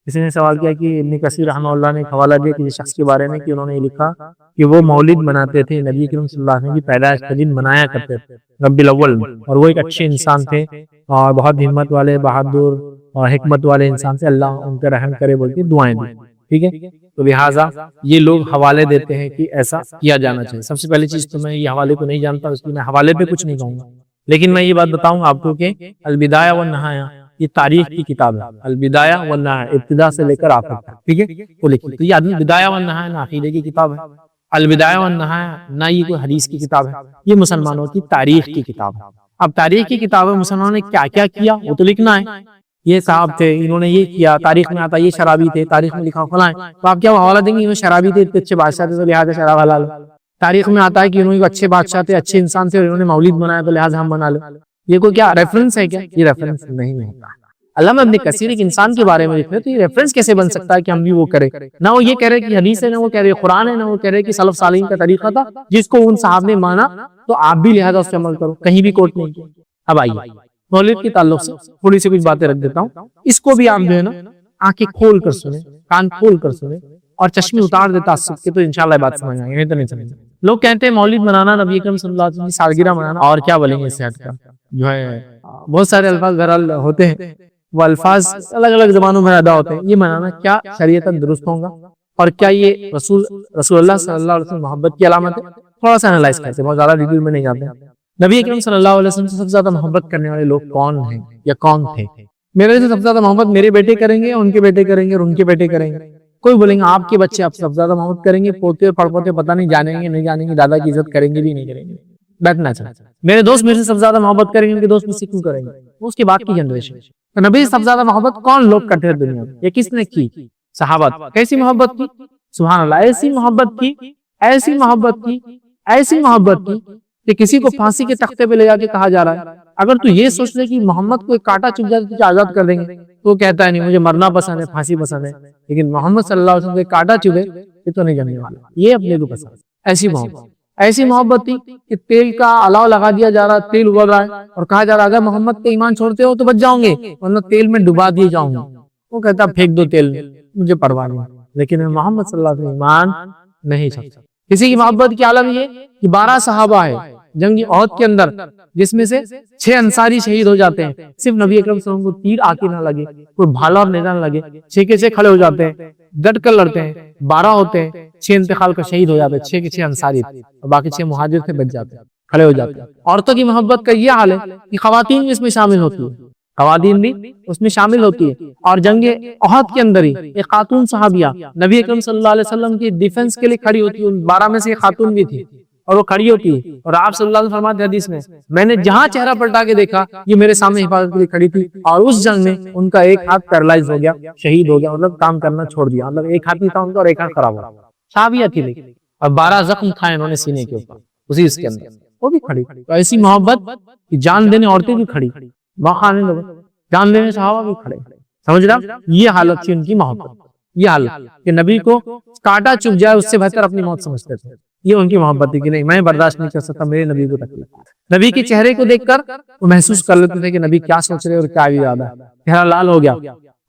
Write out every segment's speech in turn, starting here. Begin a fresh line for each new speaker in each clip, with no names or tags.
کسی نے سوال کیا کہ ابن کثیر رحمہ اللہ نے ایک حوالہ دیا کسی شخص کے بارے میں کہ انہوں نے یہ لکھا کہ وہ مولد مناتے تھے، نبی کریم صلی اللہ علیہ وسلم کی پیدائش کا دن منایا کرتے تھے ربیع الاول میں، اور وہ ایک اچھے انسان تھے اور بہت ہمت والے، بہادر اور حکمت والے انسان سے، اللہ ان پہ رحم کرے بول کے دعائیں دی. ٹھیک ہے، تو لہٰذا یہ لوگ حوالے دیتے ہیں کہ ایسا کیا جانا چاہیے. سب سے پہلی چیز تو میں یہ حوالے کو نہیں جانتا، اس لیے میں حوالے پہ کچھ نہیں کہوں گا، لیکن میں یہ بات بتاؤں آپ کو کہ البدایہ والنہایہ یہ تاریخ کی کتاب ہے. البدایہ والنہایہ ابتدا سے لے کر آخر تک، ٹھیک ہے، وہ لکھی. تو یہ البدایہ والنہایہ نہ عقیدے کی کتاب ہے، البدایہ والنہایہ نہ یہ کوئی حدیث کی کتاب ہے، یہ مسلمانوں کی تاریخ کی کتاب ہے. اب تاریخ کی کتاب ہے، مسلمانوں نے کیا کیا کیا وہ تو لکھنا ہے. یہ صاحب تھے، انہوں نے یہ کیا، تاریخ میں آتا یہ شرابی تھے، تاریخ میں لکھا فلاں، تو آپ کیا حوالہ دیں گے انہوں شرابی تھے، اتنے اچھے بادشاہ تھے تو لہٰذا شراب حلال. تاریخ میں آتا ہے کہ انہوں اچھے بادشاہ تھے، اچھے انسان تھے اور انہوں نے مولد بنایا تو لہٰذا ہم بنا لیں. یہ کوئی کیا ریفرنس ہے؟ کیا یہ ریفرنس نہیں ہوتا. علامہ ابن کثیر ایک انسان کے بارے میں لکھ رہے تو یہ ریفرنس کیسے بن سکتا ہے کہ ہم بھی وہ کریں؟ نہ وہ یہ کہہ رہے کہ حدیث ہے، نہ وہ کہہ رہے قرآن ہے، نہ وہ کہہ رہے کہ سلف صالحین کا طریقہ تھا جس کو ان صحاب نے مانا تو آپ بھی لہٰذا اس پہ عمل کرو. کہیں بھی کوٹ نہیں کیا. اب آئیے مولد کے تعلق سے تھوڑی سی کچھ باتیں رکھ دیتا ہوں. اس کو بھی آپ جو ہے نا آنکھیں کھول کر سنیں، کان کھول کر سنیں اور چشمے اتار دے تعصب کے، تو انشاءاللہ بات سمجھ آئیں گے. تو نہیں سمجھ لوگ کہتے ہیں مولد منانا، نبی اکرم صلی اللہ علیہ وسلم کی سالگرہ منانا، اور کیا بولیں گے اس سے ہٹ کر جو ہے بہت سارے الفاظ بہرحال ہوتے ہیں، وہ الفاظ الگ الگ زبانوں میں ادا ہوتے ہیں. یہ منانا کیا شریعتاً درست ہوگا اور کیا یہ رسول اللہ صلی اللہ علیہ وسلم محبت کی علامت ہے؟ تھوڑا سا انالائز کرتے ہیں، بہت زیادہ ڈیٹیل میں نہیں جاتے ہیں. نبی اکرم صلی اللہ علیہ وسلم سے سب سے زیادہ محبت کرنے والے لوگ کون ہیں یا کون تھے؟ میرے سے سب سے زیادہ محبت میرے بیٹے کریں گے، ان کے بیٹے کریں گے اور ان کے بیٹے کریں گے. کوئی بولیں گے آپ کے بچے آپ سب سے زیادہ محبت کریں گے، پوتے اور پڑ پوتے پتہ نہیں جانیں گے نہیں جانیں گے، دادا کی عزت کریں گے بھی نہیں کریں گے. بیٹھنا چاہیے. میرے دوست میرے سے سب سے زیادہ محبت کریں گے، ان کے دوست مجھ سے کیوں کریں گے؟ وہ اس کے بعد کی جنریشن. تو نبی سے سب سے زیادہ محبت کون لوگ کرتے ہیں دنیا میں؟ یہ کس نے کی؟ صحابہ. کیسی محبت کی؟ سبحان اللہ، ایسی محبت کی، ایسی محبت کی، ایسی محبت کی کہ کسی کو پھانسی کے تختے پہ لے جا کے کہا جا رہا ہے اگر تو یہ سوچ لے کہ محمد کو ایک کانٹا چبھ جائے تو آزاد کر دیں گے، تو وہ کہتا ہے نہیں مجھے مرنا پسند ہے، پھانسی پسند ہے. لیکن محمد صلی اللہ علیہ وسلم کو ایک کانٹا چبھے یہ تو نہیں جاننے والا، یہ اپنے کو پسند. ایسی محبت، ایسی محبت تھی کہ تیل کا الاؤ لگا دیا جا رہا، تیل ابل رہا ہے اور کہا جا رہا اگر محمد کے ایمان چھوڑتے ہو تو بچ جاؤں گے ورنہ تیل میں ڈبا دیے جاؤں گا. وہ کہتا پھینک دو تیل میں، مجھے پرواہ نہیں. لیکن محمد صلی اللہ علیہ وسلم ایمان نہیں چھوڑتا. کسی کی محبت کی عالم یہ کہ 12 صحابہ ہے جنگ احد کے اندر، جس میں سے 6 انصاری شہید ہو جاتے ہیں. صرف نبی اکرم صلی اللہ علیہ وسلم کو تیر آکے نہ لگے، کوئی بھالا اور نیزہ نہ لگے، 6 کے 6 کھڑے ہو جاتے ہیں، ڈٹ کر لڑتے ہیں. 12 ہوتے ہیں، 6 انتقال کر شہید ہو جاتے ہیں، 6 کے 6 انصاری تھے اور باقی 6 مہاجر تھے، بچ جاتے ہیں، کھڑے ہو جاتے ہیں. عورتوں کی محبت کا یہ حال ہے کہ خواتین بھی اس میں شامل ہوتی ہیں، خواتین بھی اس میں شامل ہوتی ہے. اور جنگ احد کے اندر ہی ایک خاتون صحابیہ نبی اکرم صلی اللہ علیہ وسلم کی ڈیفنس کے لیے کھڑی ہوتی ہے. ان 12 میں سے ایک خاتون بھی تھی اور وہ کھڑی ہوتی ہے اور آپ صلی اللہ علیہ وسلم فرماتے ہیں حدیث میں نے جہاں چہرہ پلٹا کے دیکھا یہ میرے سامنے حفاظت کے لیے کھڑی تھی. اور اس جنگ میں ان کا ایک ہاتھ پیرالائز ہو گیا، شہید ہو گیا، مطلب کام کرنا چھوڑ دیا، مطلب ایک ہاتھ نہیں تھا ان کا اور ایک ہاتھ خراب ہو گیا. صحابیہ تھی لیکن، اور 12 زخم کھائے انہوں نے سینے کے اوپر اسی اس کے اندر، وہ بھی کھڑی. تو ایسی محبت کہ جان دینے عورتیں بھی کھڑی، باخانے لوگ جان دینے صحابہ بھی کھڑے. سمجھ رہا؟ یہ حالت تھی ان کی محبت، یہ حالت کہ نبی کو کانٹا چبھ جائے اس سے بہتر اپنی موت سمجھتے تھے. یہ ان کی محبت تھی کہ نہیں میں برداشت نہیں کر سکتا میرے نبی کو تکلیف. نبی کے چہرے کو دیکھ کر وہ محسوس کر لیتے تھے کہ نبی کیا سوچ رہے اور کیا ارادہ ہے. چہرہ لال ہو گیا،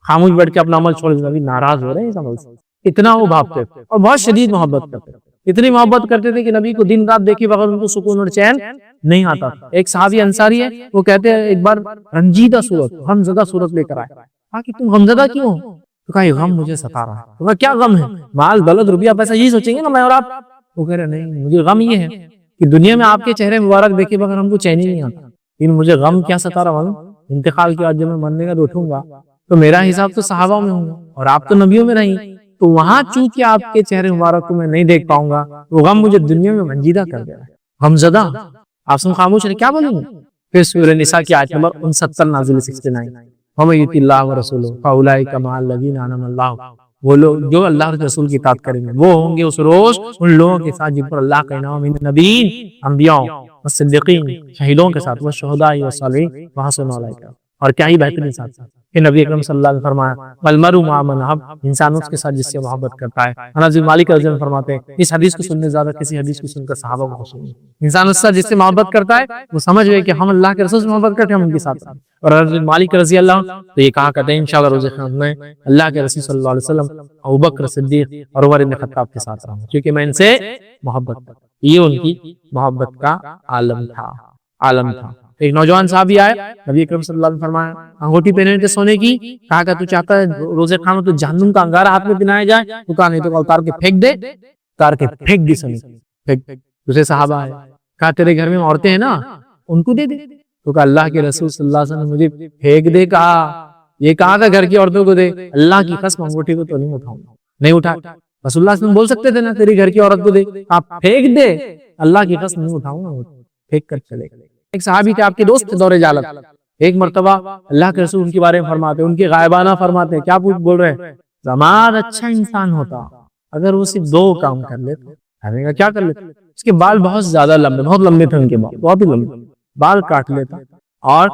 خاموش بیٹھ کے اپنا عمل چھوڑ دیا، نبی ناراض ہو رہے ہیں اس عمل سے. اتنا وہ بھاپتے اور بہت شدید محبت کرتے، اتنی محبت کرتے تھے کہ نبی کو دن رات دیکھے بغیر ان کو سکون اور چین نہیں آتا. ایک صحابی انصاری ہے، وہ کہتے ہیں ایک بار رنجیدہ صورت، غمزدہ صورت لے کر آئے. کہا کہ تم غمزدہ کیوں ہو؟ تو کہا یہ غم مجھے ستا رہا ہے. تو کہا کیا غم ہے؟ مال دولت روپیہ پیسہ یہی سوچیں گے نا میں اور آپ. وہ کہہ رہے نہیں مجھے غم یہ ہے کہ دنیا میں آپ کے چہرے مبارک دیکھے بغیر ہم کو چین ہی نہیں آتا. لیکن مجھے غم کیا ستا رہا معلوم؟ انتقال کے بعد جب میں مرنے کا اٹھوں گا تو میرا حساب تو صحابہ میں ہوں گا اور آپ تو نبیوں میں نہیں، تو وہاں چونکہ آپ کے چہرے مبارک کو میں نہیں دیکھ پاؤں گا، وہ غم مجھے دنیا میں رنجیدہ کر دیا ہے. غمزدہ. آپ سن خاموش رہے، کیا بولیں گے؟ پھر سورہ نساء کی آیت نمبر 69 نازل 69 وَمَن يُطِعِ اللَّهَ وَرَسُولَهُ فَأُولَٰئِكَ مَعَ الَّذِينَ أَنْعَمَ اللَّهُ، وہ لوگ جو اللہ کے رسول کی اطاعت کریں گے وہ ہوں گے اس روز ان لوگوں کے ساتھ جن پر اللہ کا انعام من النبیین، انبیاء والصدیقین، شہیدوں کے ساتھ، والشہداء والصالحین وحسن اولئک. اور کیا ہی بہترین ساتھ تھا کہ نبی اکرم صلی اللہ علیہ وسلم فرمایا والمرء مع من احب، انسان اس کے ساتھ جس سے محبت کرتا ہے۔ انس بن مالک رضی اللہ عنہ فرماتے ہیں اس حدیث کو سننے زیادہ کسی حدیث کو سن کر صحابہ کو خوشی ہوئی۔ انسان اس سے جس سے محبت کرتا ہے وہ سمجھ گئے کہ ہم اللہ کے رسول سے محبت کرتے ہیں، ہم ان کے ساتھ ہیں۔ اور انس بن مالک رضی اللہ عنہ تو یہ کہا کرتے ہیں انشاءاللہ روز قیامت میں اللہ کے رسول صلی اللہ علیہ وسلم، ابوبکر صدیق اور عمر بن خطاب کے ساتھ رہوں کیونکہ میں ان سے محبت کرتا ہوں۔ یہ ان کی محبت کا عالم تھا۔ ایک نوجوان صحابی آئے، نبی اکرم صلی اللہ علیہ وسلم فرمایا انگوٹھی پہنے تھے سونے کی، کہا کہ تو چاہتا ہے روزے قیامت تو جہنم کا انگارہ ہاتھ میں پہنایا جائے؟ تو کہا نہیں تو اتار کے پھینک دے، اتار کے پھینک دی سونے پھینک۔ دوسرے صحابہ آئے، کہا تیرے گھر میں عورتیں ہیں نا ان کو دے دے، تو کہا اللہ کے رسول صلی اللہ علیہ وسلم نے مجھے پھینک دے کہا، یہ کہا تھا گھر کی عورتوں کو دے، اللہ کی قسم انگوٹھی کو تو نہیں اٹھاؤں گا، نہیں اٹھا۔ رسول اللہ صلی اللہ علیہ وسلم بول سکتے تھے نا تیری گھر کی عورت کو دے، آپ پھینک دے، اللہ کی قسم نہیں اٹھاؤں گا، پھینک کر چلے گئے۔ ایک صحابی تھے آپ کے دوست تھے دور جالت، ایک مرتبہ اللہ کے رسول ان کے بارے میں فرماتے، ان کے غائبانہ فرماتے، کیا بول رہے ہیں؟ زمان اچھا انسان ہوتا اگر وہ صرف 2 کام کر لیتا۔ کیا کر لیتا؟ اس کے بال بہت زیادہ لمبے، بہت لمبے تھے ان کے بال، بہت ہی لمبے، بال کاٹ لیتا اور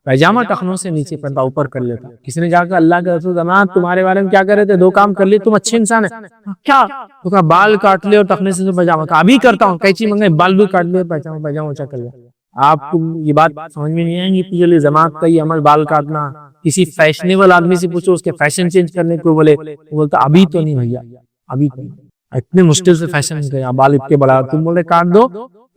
پیجامہ ٹخنوں سے نیچے پہنتا، اوپر کر لیتا۔ کسی نے جا کر اللہ کے رسول زمان تمہارے بارے میں کیا کر رہے تھے؟ 2 کام کر لیے، تم اچھے انسان ہیں کیا؟ تو کہا بال کاٹ لے اور ٹخنے سے پیجامہ، کہا ابھی کرتا ہوں، قینچی منگائی بال بھی کاٹ لے، پیجامہ اونچا کر لیا۔ آپ کو یہ بات سمجھ میں نہیں آئیں گی کہ جماعت کا یہ عمل بال کاٹنا، کسی فیشنیبل آدمی سے پوچھو اس کے فیشن چینج کرنے کو بولے، وہ بولتا ابھی تو نہیں بھیا، ابھی تو نہیں، اتنے مشکل سے فیشن کیا بال اتنے بڑا، تم بولے کاٹ دو،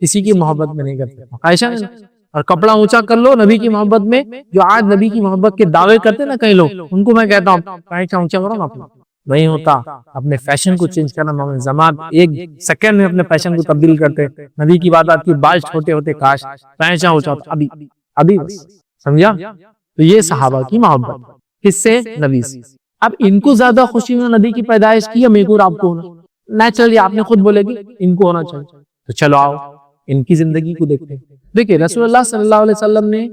کسی کی محبت میں نہیں کرتے ایسا نہیں۔ اور کپڑا اونچا کر لو نبی کی محبت میں، جو آج نبی کی محبت کے دعوے کرتے نا کئی لوگ، ان کو میں کہتا ہوں پیچا اونچا کرو نا اپنا، نہیں ہوتا۔ اپنے فیشن کو چینج کرنا مومن جماعت ایک سیکنڈ میں اپنے فیشن کو تبدیل کرتے۔ نبی کی بات آتی بال چھوٹے ہوتے کاش، پیچا اونچا ہوتا، ابھی بس، سمجھا؟ تو یہ صحابہ کی محبت کس سے؟ نبی سے۔ اب ان کو زیادہ خوشی میں نبی کی پیدائش کی، میرے کو آپ کو ہونا نیچرلی، آپ نے خود بولے کہ ان کو ہونا چاہیے۔ تو چلو آؤ ان کی زندگی کو دیکھتے ہیں۔ دیکھیں رسول اللہ صلی اللہ علیہ وسلم نے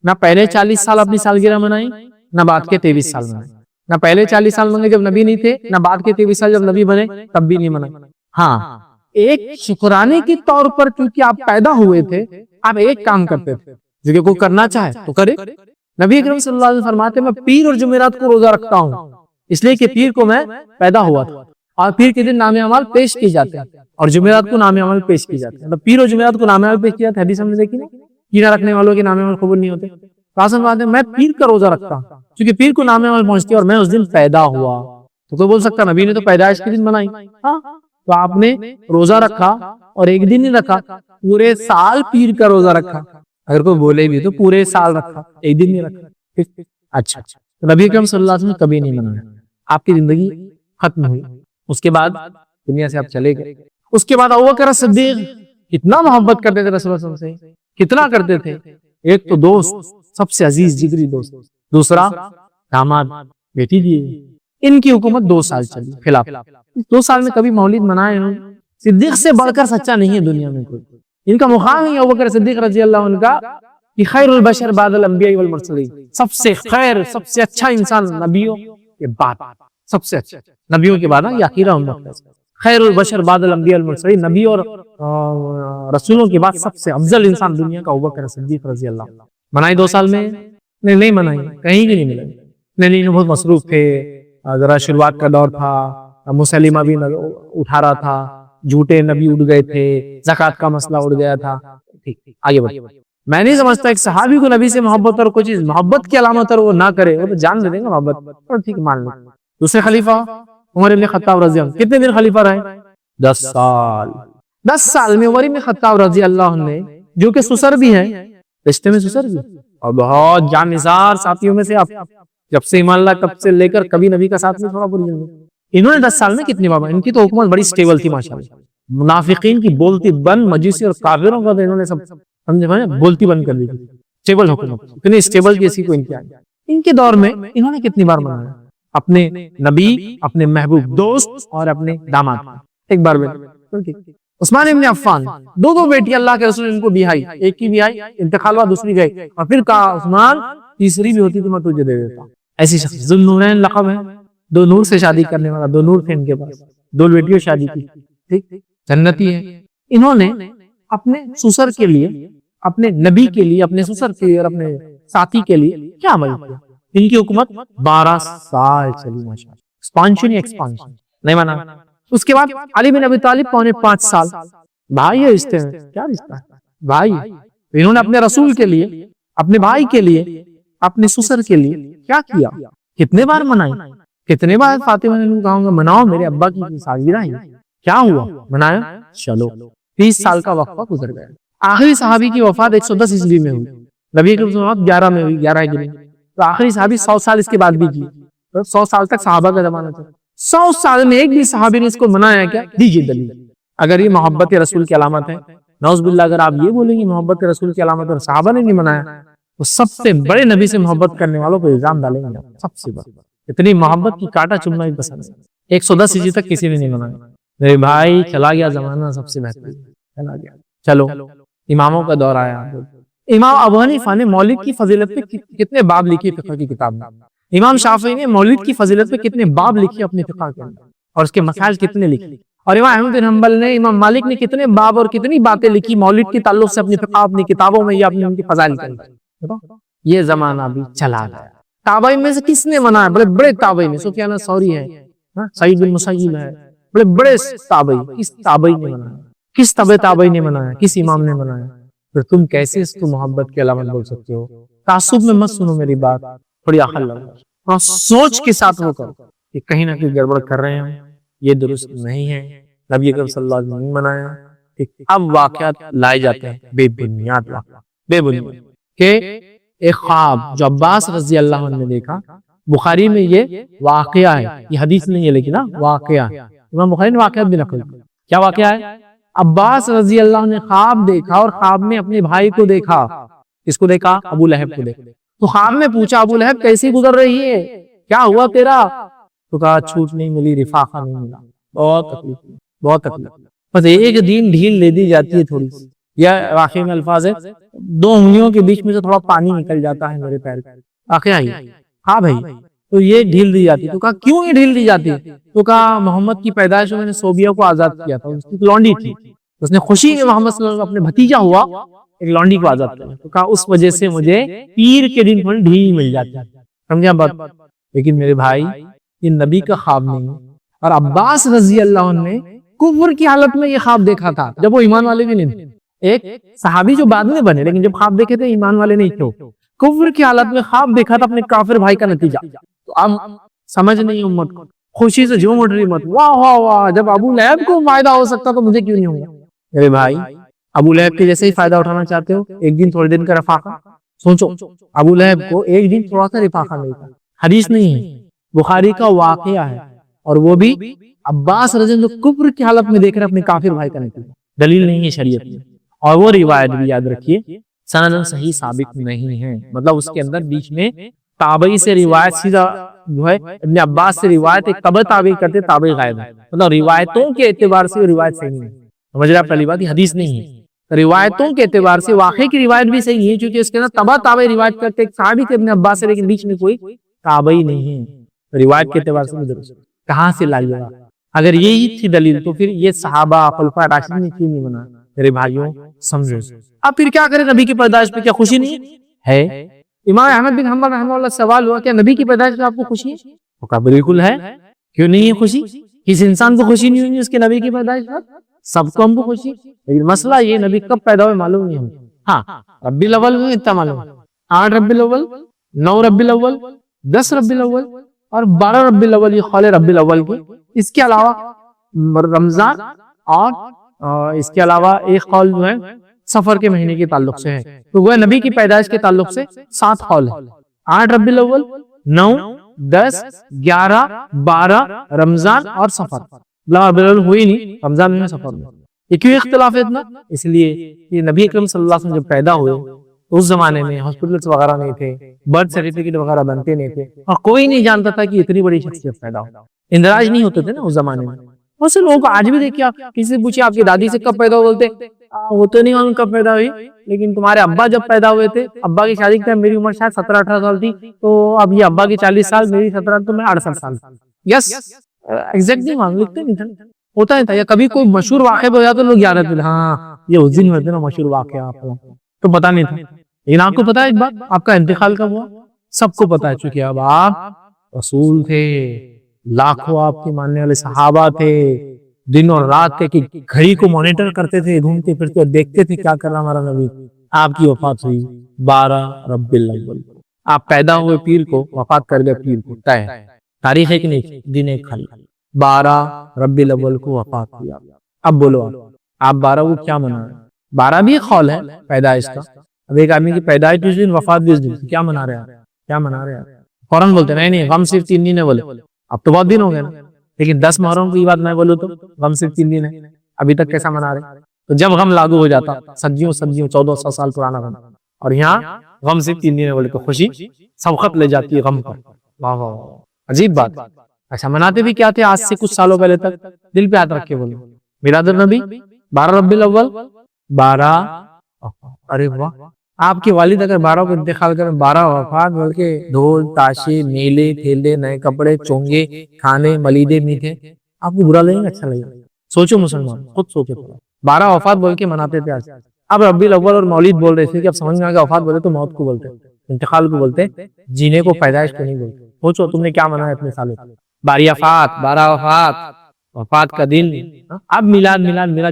نہ پہلے 40 سال اپنی سالگرہ منائی، نہ بعد کے 23 سال منائی، نہ پہلے 40 سال منگے جب نبی نہیں تھے، نہ بعد کے 23 سال جب نبی بنے تب بھی نہیں منائے۔ ہاں ایک شکرانے کے طور پر کیونکہ آپ پیدا ہوئے تھے، آپ ایک کام کرتے تھے جو کہ کوئی کرنا چاہے تو کرے۔ نبی اکرم صلی اللہ علیہ وسلم فرماتے میں پیر اور جمعرات کو روزہ رکھتا ہوں، اس لیے کہ پیر کو میں پیدا ہوا تھا اور پیر کے دن نام اعمال پیش کی جاتے ہیں اور جمعرات کو نام اعمال پیش کی جاتے ہیں۔ مطلب پیر اور جمعرات کو نام اعمال پیش کیا جاتا ہے، حدیث ہم نے دیکھی نا، کینہ رکھنے والوں کے نام اعمال قبول نہیں ہوتے۔ قاسم بات ہے میں پیر کا روزہ رکھتا ہوں کیونکہ پیر کو نام اعمال پہنچتی ہے اور میں اس دن پیدا ہوا۔ تو کوئی بول سکتا نبی نے تو پیدائش کے دن منائی، ہاں تو آپ نے روزہ رکھا اور ایک دن نہیں رکھا، پورے سال پیر کا روزہ رکھا۔ اگر کوئی بولے بھی تو پورے سال رکھا، ایک دن نہیں رکھا۔ اچھا تو نبی اکرم صلی اللہ علیہ وسلم کبھی نہیں منایا۔ آپ کی زندگی ختم ہوئی، اس کے بعد دنیا سے آپ چلے گئے۔ اس کے بعد ابوبکر صدیق کتنا محبت کرتے تھے رسول اللہ صلی اللہ علیہ وسلم سے، کتنا کرتے تھے۔ ایک تو دوست، سب سے عزیز جگری دوست، دوسرا داماد بیٹی دیے۔ ان کی حکومت 2 سال چلی خلاف، 2 سال میں کبھی مولد منائے ہوں۔ صدیق سے بڑھ کر سچا نہیں ہے دنیا میں کوئی، ان کا مقام ہے ابوبکر صدیق رضی اللہ عنہ کا کہ خیر البشر بعد الانبیاء والمرسلین، سب سے خیر، سب سے اچھا انسان نبیوں کے بعد، سب سے اچھا نبیوں کے بعد یا اخیرا امت، خیر البشر بعد الانبیاء والمرسلین، نبی اور رسولوں کے بعد سب سے افضل انسان دنیا کا ابوبکر صدیق رضی اللہ عنہ۔ منائی 2 سال میں نہیں منائی، کہیں بھی نہیں ملے، نہیں بہت مصروف تھے، ذرا شروعات کا دور تھا، مسلمہ بھی اٹھا رہا تھا، جھوٹے نبی اٹھ گئے تھے، زکوٰۃ کا مسئلہ اٹھ گیا تھا۔ ٹھیک آگے بڑھ، میں نہیں سمجھتا ایک صحابی کو نبی سے محبت اور کوئی چیز محبت کی علامت اور وہ نہ کرے، وہ تو جان دے دیں گے محبت، اور ٹھیک مان لو۔ دوسرے خلیفہ عمر بن خطاب رضی اللہ عنہ کتنے دن خلیفہ رہے؟ 10 سال۔ 10 سال میں عمر بن خطاب رضی اللہ عنہ نے، جو کہ سسر بھی ہیں، رشتے میں سسر بھی اور بہت جان نثار ساتھیوں میں سے، آپ جب سے ایمان اللہ کب سے لے کر کبھی نبی کا ساتھ نہیں چھوڑا پوری زندگی۔ انہوں نے 10 سال میں کتنی بار، ان کی تو حکومت بڑی سٹیبل تھی ماشاءاللہ، منافقین کی بولتی بند، مجوسی اور کافروں کا انہوں نے سب سمجھے بولتی بند کر دی تھی۔ سٹیبل حکومت، اتنی سٹیبل کی ایسی کوئی ان کی آئی۔ ان کے دور میں انہوں نے کتنی بار منایا اپنے نبی، اپنے محبوب دوست اور اپنے داماد۔ ایک بار عثمان ابن عفان، 2 بیٹی اللہ کے رسول ان کو بیائی، ایک کی بیائی انتقال ہوا، دوسری گئی، اور پھر کہا عثمان تیسری بھی ہوتی تو میں تجھے دے دیتا۔ ایسی شخص ذو النورین لقب ہے، 2 نور سے شادی کرنے والا، 2 نور تھے ان کے پاس، 2 بیٹیوں شادی کی، ٹھیک جنتی ہے۔ انہوں نے اپنے سسر کے لیے، اپنے نبی کے لیے، اپنے سسر کے لیے اور اپنے ساتھی کے لیے کیا عمل کیا؟ ان کی حکومت 12 سال چلی ماشاءاللہ، ایکسپانشن ہی ایکسپانشن، نہیں مانا۔ اس کے بعد علی بن ابی طالب 4.5 سال، بھائی ہے رشتے میں، کیا رشتہ ہے بھائی، انہوں نے اپنے رسول کے لیے، اپنے بھائی کے لیے، اپنے سسر کے لیے کیا کیا، کتنے بار منائی، کتنے بار فاطمہ نے کہا گا مناؤ میرے ابا کی سالگرہ ہے، کیا ہوا منایا، چلو 30 سال کا وقفہ گزر گیا۔ آخری صحابی کی وفات 110 عیسوی میں ہوئی، نبی کی وفات 11 میں ہوئی، 11 ہجری، تو آخری صحابی 100 سال اس کے بعد بھی کی، 100 سال تک صحابہ کا زمانہ تھا، 100 سال میں ایک بھی صحابی نے اس کو منایا کیا؟ دیجیے دلیل، اگر یہ محبت رسول کی علامت ہے، نعوذ باللہ اگر آپ یہ بولیں گے محبت رسول کی علامت اور صحابہ نے نہیں منایا، تو سب سے بڑے نبی سے محبت کرنے والوں کو الزام ڈالیں گے، سب سے بڑا، اتنی محبت کی کاٹا چمنا بھی پسند ہے۔ 110 ہجری تک کسی نے نہیں منایا، میرے بھائی چلا گیا زمانہ سب سے بہترین، چلا گیا۔ چلو اماموں کا دور آیا، امام ابو حنیفہ نے مولد کی فضیلت پہ کتنے باب لکھی فقہ کی کتاب میں، امام شافعی نے مولد کی فضیلت پہ کتنے باب لکھی اپنے فقہ کے اندر، اور اس کے مسائل کتنے لکھی، اور امام احمد بن حنبل نے، امام مالک نے کتنے باب اور کتنی باتیں لکھی مولد کے تعلق سے اپنی فقہ، اپنی کتابوں میں یا اپنی ان کی فضائل کے اندر۔ یہ زمانہ بھی چلا گیا۔ تابعین میں سے کس نے منایا؟ بڑے بڑے تابعین میں سفیان ثوری ہے، سعید بن مسیب ہے، بڑے بڑے تابعین، کس تابعین نے منایا؟ کس تابعین نے منایا؟ کس امام نے منایا؟ پھر تم کیسے اس کو محبت کی علامت بول سکتے ہو؟ تعصب میں مت سنو میری بات، تھوڑی عقل لگاؤ اور سوچ کے ساتھ وہ کرو کہ کہیں نہ کہیں گڑبڑ کر رہے ہیں، یہ درست نہیں ہے، نبی اکرم صلی اللہ علیہ وسلم نے منایا۔ اب واقعات لائے جاتے ہیں بے بنیاد، بے بنیاد، کہ ایک خواب جو عباس رضی اللہ عنہ نے دیکھا، بخاری میں یہ واقعہ ہے، یہ حدیث نہیں ہے لیکن واقعہ ہے، امام بخاری نے واقعات بھی نقل کیا۔ کیا واقعہ ہے؟ عباس رضی اللہ عنہ نے خواب دیکھا، اور خواب میں اپنے بھائی کو دیکھا، اس کو دیکھا ابو لہب کو دیکھا، تو خواب میں پوچھا ابو لہب کیسی گزر رہی ہے، کیا ہوا تیرا؟ تو کہا چھوٹ نہیں ملی، رفاقہ نہیں ملا، بہت تکلیف، بہت تکلیف، بس ایک دن ڈھیل لے دی جاتی ہے تھوڑی سی، یا واقعی میں الفاظ ہے 2 انگلیوں کے بیچ میں سے تھوڑا پانی نکل جاتا ہے میرے پیر پہ، واقعہ ہی، ہاں بھائی، تو یہ ڈھیل دی جاتی ہے۔ تو کہا کیوں یہ ڈھیل دی جاتی ہے؟ تو کہا محمد کی پیدائش میں نے صوبیہ کو آزاد کیا تھا، اس کی لونڈی تھی، اس نے خوشی میں محمد صلی اللہ علیہ وسلم اپنے بھتیجا ہوا ایک لونڈی کو آزاد کیا، تو کہا اس وجہ سے مجھے پیر کے دن تھوڑی ڈھیل مل جاتی ہے، سمجھا بات؟ لیکن میرے بھائی یہ نبی کا خواب نہیں، اور عباس رضی اللہ عنہ نے کفر کی حالت میں یہ خواب دیکھا تھا، جب وہ ایمان والے بھی نہیں تھے، ایک صحابی جو بعد میں بنے لیکن جب خواب دیکھے تھے ایمان والے نہیں تھے، کفر کی حالت میں خواب دیکھا تھا اپنے کافر بھائی کا نتیجہ۔ تو اب سمجھ نہیں امت کو، خوشی سے جھوم اٹھ رہی مت، واہ واہ واہ، جب ابو لہب کو فائدہ ہو سکتا تو مجھے کیوں نہیں ہوگا؟ میرے بھائی ابو لہب کے جیسے ہی فائدہ اٹھانا چاہتے ہو، ایک دن تھوڑے دن کا رفاقہ، سوچو ابو لہب کو ایک دن تھوڑا سا رفاقہ ملتا، حدیث نہیں ہے، بخاری کا واقعہ ہے، اور وہ بھی عباس رضی اللہ عنہ کفر کی حالت میں دیکھ رہے اپنے کافر بھائی کا نتیجہ، دلیل نہیں ہے شریعت میں، اور وہ روایت بھی یاد رکھیے سندن صحیح ثابت نہیں ہے، مطلب اس کے اندر بیچ میں تابعی سے روایت سیدھا جو ہے ابن عباس سے روایت ایک تبع تابعی کرتے، تابعی غائب ہے، مطلب روایتوں کے اعتبار سے روایت صحیح نہیں ہے، سمجھ رہے آپ؟ پہلی بات یہ حدیث نہیں ہے، روایتوں کے اعتبار سے واقعی کی روایت بھی صحیح نہیں ہے، کیونکہ اس کے اندر تبع تابعی روایت کرتے ایک صحابی تھے ابن عباس سے، لیکن بیچ میں کوئی تابعی نہیں ہے، روایت کے اعتبار سے درست کہاں سے لائیے گا؟ اگر یہی تھی دلیل تو پھر یہ صحابہ خلفائے راشدین نے کیوں نہیں منایا؟ میرے بھائیوں سمجھو، اب پھر کیا کریں؟ نبی کی پیدائش پہ کیا خوشی نہیں ہے؟ امام احمد بن حنبل رحمہ اللہ سوال ہوا کیا نبی کی پیدائش پہ آپ کو خوشی ہے؟ وہ کہا بالکل ہے، کیوں نہیں ہے خوشی؟ کس انسان کو خوشی نہیں ہوگی اس کے نبی کی پیدائش پر؟ سب کو ہم کو خوشی، لیکن مسئلہ یہ نبی کب پیدا ہوئے معلوم نہیں ہم، ہاں ربی الاول میں اتنا معلوم، 8 ربی الاول، 9 ربی الاول، 10 ربی الاول اور 12 ربی الاول، یہ قول ربی الاول کی، اس کے علاوہ رمضان اور اس کے علاوہ ایک قول جو ہے سفر کے مہینے کے تعلق سے ہے، تو وہ نبی کی پیدائش کے تعلق سے 7 قول ہے، 8 ربی الاول، 9، 10، 11، 12 رمضان اور سفر، ربی الاول ہوئی نہیں، رمضان میں سفر میں، یہ کیوں اختلاف ہے اتنا؟ اس لیے کہ نبی اکرم صلی اللہ علیہ وسلم جب پیدا ہوئے اس زمانے میں ہاسپٹلز وغیرہ نہیں تھے، برتھ سرٹیفکیٹ وغیرہ بنتے نہیں تھے، اور کوئی نہیں جانتا تھا کہ اتنی بڑی شخصیت پیدا ہو، اندراج نہیں ہوتے تھے نا اس زمانے میں، بہت سے لوگوں کو آج بھی دیکھیا کسی سے پوچھے آپ کی دادی سے کب پیدا ہوئے تھے، وہ تو نہیں معلوم کب پیدا ہوئی، لیکن تمہارے ابا جب پیدا ہوئے تھے، ابا کی شادی کے ٹائم میری عمر شاید 17-18 سال تھی، تو اب یہ ابا کی 40 سال، میری 17، تو میں 68 سال، یس ایگزیکٹ نہیں معلوم، لکھتے نہیں تھا، ہوتا نہیں تھا، یا کبھی کوئی مشہور واقعہ ہو جاتا تو لوگ یاد رہتے، ہاں یہ اس دن ہوتے نا مشہور واقعہ، تو پتا نہیں تھا، لیکن آپ کو پتا ہے ایک بات، آپ کا انتقال کب ہوا؟ سب کو پتا چکے اب آپ رسول تھے، لاکھوں آپ کے ماننے والے صحابہ تھے، دن اور رات تھے کہ گھڑی کو مانیٹر کرتے تھے، گھومتے پھرتے اور دیکھتے تھے کیا کر رہا ہمارا نبی۔ آپ کی وفات ہوئی 12 ربیع الاول، آپ پیدا ہوئے پیر کو، وفات کر گئے پیر کو، طے تاریخ ایک نہیں، دن ایک خالی، 12 ربیع الاول کو وفات ہوئی۔ اب بولو آپ 12 کو کیا منا رہے ہیں؟ 12 بھی ایک خول ہے پیدائش کا، اب ایک آدمی کی پیدائش جس دن، وفات بھی اس دن، کیا منا رہے ہیں؟ کیا منا رہے ہیں؟ فوراً بولتے نہیں غم صرف 3 دن ہے، بولے اب تو بہت دن ہو گئے نا، لیکن 10 محرم کی بات میں بولوں تو غم صرف 3 دن ہے، ابھی تک کیسا منا رہے؟ تو جب غم لاگو ہو جاتا، صدیوں 1400 سال پرانا غم، اور یہاں غم صرف 3 دن ہے بولے تو خوشی سبقت لے جاتی ہے غم پر۔ واہ واہ، عجیب بات۔ اچھا مناتے بھی کیا تھے آج سے کچھ سالوں پہلے تک؟ دل پہ ہاتھ رکھ کے بولو، میلاد النبی 12 ربیع الاول 12، ارے واہ، آپ کے والد اگر 12 کو انتقال کریں، 12 وفات، بلکہ ڈھول تاشے میلے ٹھیلے نئے کپڑے چونگے کھانے ملیدے میٹھے، آپ کو برا لگے گا اچھا لگے گا؟ سوچو مسلمان، خود سوچو، 12 وفات بول کے مناتے تھے آج، اب ربیع الاول اور مولد بول رہے تھے کہ اب سمجھ میں آ گیا وفات بولے تو موت کو بولتے، انتقال کو بولتے، جینے کو پیدائش کو نہیں بولتے۔ سوچو تم نے کیا منایا اتنے سالوں، 12 وفات، وفات کا دن، اب میلاد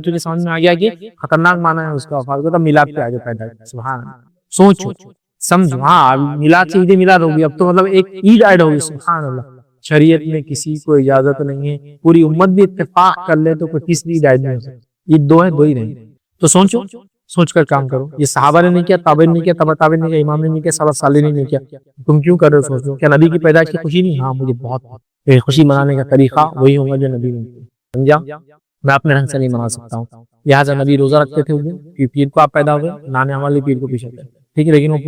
چونکہ سمجھ میں آ گیا کہ خطرناک مانا ہے اس کا وفات کو، تب میلاد پہ آگے پیدائش، سبحان اللہ، سوچو سمجھو، ہاں میلاد سے عید میلاد ہوگی، اب تو مطلب ایک عید ایڈ ہوگی، سبحان اللہ۔ شریعت میں کسی کو اجازت نہیں ہے، پوری امت بھی اتفاق کر لے تو کوئی تیسری عید ایڈ نہیں ہو سکتی، عید 2 ہے، 2 ہی رہیں۔ تو سوچ کر کام کرو، یہ صحابہ نے نہیں کیا، تابعین نے نہیں کیا، تبع تابعین نے نہیں کیا، امام نے نہیں کیا، سلف صالحین نے نہیں کیا، تم کیوں کر رہے ہو؟ سوچو کیا نبی کی پیدائش کی خوشی نہیں؟ ہاں مجھے بہت خوشی منانے کا طریقہ وہی ہوگا جو نبی نے سمجھا، میں اپنے رنگ سے نہیں منا سکتا ہوں، لہٰذا نبی روزہ رکھتے تھے اس دن، پیر کو آپ پیدا ہوئے، نانے والے پیر کو پیچھے تھے، ٹھیک ہے، لیکن وہ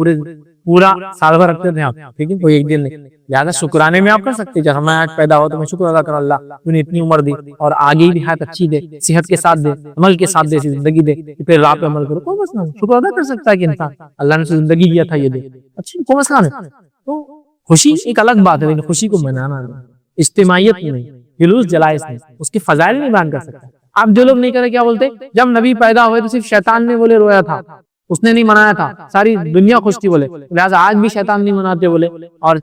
پورا سال بھر رکھتے تھے آپ، ٹھیک ہے، کوئی ایک دن نہیں، لہٰذا شکرانے میں آپ کر سکتے، جب میں آج پیدا ہوا تو میں شکر ادا کروں، اللہ تو نے اتنی عمر دی اور آگے بھی حیات اچھی دے، صحت کے ساتھ دے، عمل کے ساتھ دے، زندگی دے، پھر راہ پہ عمل کرو، کوئی مسئلہ نہیں، شکر ادا کر سکتا ہے کہ انسان، اللہ نے زندگی دیا تھا یہ دے، اچھی کوئی مسئلہ نہیں۔ تو خوشی ایک الگ بات ہے، لیکن خوشی کو منانا نہیں، اجتماعیت نہیں، جلوس جلائس نہیں، اس کے فضائل نہیں بیان کر سکتا۔ اب جو لوگ نہیں کرے کیا بولتے، جب نبی پیدا ہوئے تو صرف شیطان نے بولے رویا تھا، اس نے نہیں منایا تھا، ساری دنیا خوش تھی بولے، لہٰذا آج بھی شیطان نہیں مناتے بولے، اور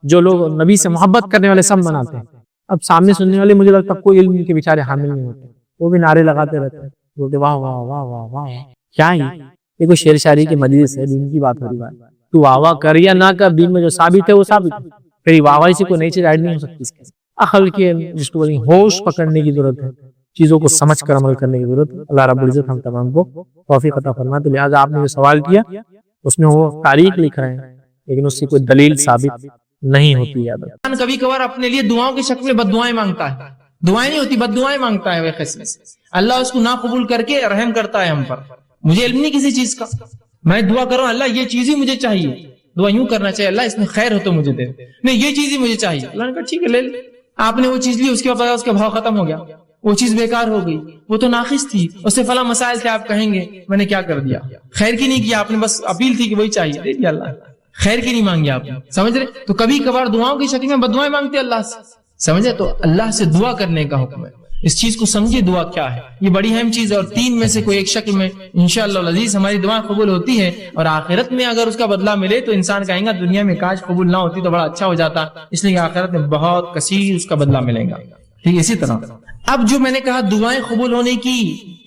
جو لوگ نبی سے محبت کرنے والے سب مناتے ہیں۔ اب سامنے سننے والے مجھے لگتا ہے کوئی علم کے بیچارے حامل نہیں ہوتے، وہ بھی نعرے لگاتے رہتے ہیں، بولتے واہ واہ واہ واہ واہ، کیا ہی یہ کوئی شعر شاعری کی مجلس ہے، دین کی بات ہو رہی ہے، تو واہ واہ کر یا نہ کر، دین میں جو ثابت ہے وہ ثابت ہے، پھر واہ واہ سے کوئی نئی چیز ایڈ نہیں ہو سکتی، اس کے عقل کے جس کو ہوش پکڑنے کی ضرورت ہے، چیزوں کو سمجھ کر عمل کرنے کی ضرورت ہے۔ اللہ رب العزت ہم تمام کو توفیق عطا فرمائے۔ تو لہٰذا آپ نے جو سوال کیا اس میں وہ تاریخ لکھ رہے ہیں، لیکن اس سے کوئی دلیل ثابت نہیں ہوتی ہے۔
کبھی کبھار اپنے لیے دعاؤں کی شکل میں بد دعائیں مانگتا ہے، دعائیں نہیں ہوتی، بد دعائیں مانگتا ہے، وہ قسم سے اللہ اس کو نہ قبول کر کے رحم کرتا ہے ہم پر۔ مجھے علم نہیں کسی چیز کا، میں دعا کر رہا ہوں اللہ یہ چیز ہی مجھے چاہیے، دعا یوں کرنا چاہیے اللہ اس میں خیر ہو تو مجھے دے، نہیں یہ چیز ہی مجھے چاہیے، اللہ نے کہا ٹھیک ہے لے لے، آپ نے وہ چیز لی، اس کے بعد اس کا بھاؤ ختم ہو گیا، وہ چیز بیکار ہو گئی، وہ تو ناقص تھی، اس سے فلاں مسائل تھے، آپ کہیں گے میں نے کیا کر دیا، خیر کی نہیں کیا آپ نے، بس اپیل تھی کہ وہی چاہیے، دے دیا اللہ، خیر کی نہیں مانگی آپ نے، سمجھ رہے؟ تو کبھی کبھار دعاؤں کی شکل میں بد دعائیں مانگتے اللہ سے، سمجھے؟ تو اللہ سے دعا کرنے کا حکم ہے، اس چیز کو سمجھے دعا کیا ہے، یہ بڑی اہم چیز ہے، اور 3 میں سے کوئی ایک شکل میں انشاءاللہ العزیز ہماری دعا قبول ہوتی ہے، اور آخرت میں اگر اس کا بدلہ ملے تو انسان کہیں گا دنیا میں کاش قبول نہ ہوتی تو بڑا اچھا ہو جاتا، اس لیے آخرت میں بہت کثیر اس کا بدلہ ملے گا، ٹھیک ہے؟ اسی طرح اب جو میں نے کہا دعائیں قبول ہونے کی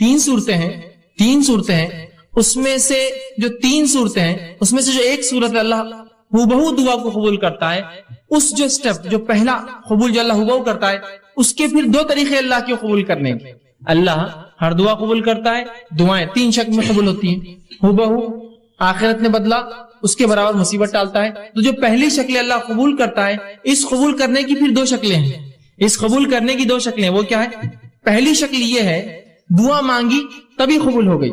3 صورتیں ہیں، اس میں سے جو 3 صورتیں ہیں اس میں سے جو ایک صورت اللہ ہو دعا کو قبول کرتا ہے، اس جو سٹیپ جو پہلا قبول جو اللہ ہو کرتا ہے، اس کے پھر 2 طریقے اللہ کے قبول کرنے کے، اللہ ہر دعا قبول کرتا ہے، دعائیں 3 شکل میں قبول ہوتی ہیں، ہو آخرت میں بدلہ اس کے برابر مصیبت ڈالتا ہے۔ تو جو پہلی شکل اللہ قبول کرتا ہے، اس قبول کرنے کی پھر 2 شکلیں ہیں، اس قبول کرنے کی 2 شکلیں، وہ کیا ہے؟ پہلی شکل یہ ہے دعا مانگی تبھی قبول ہو گئی،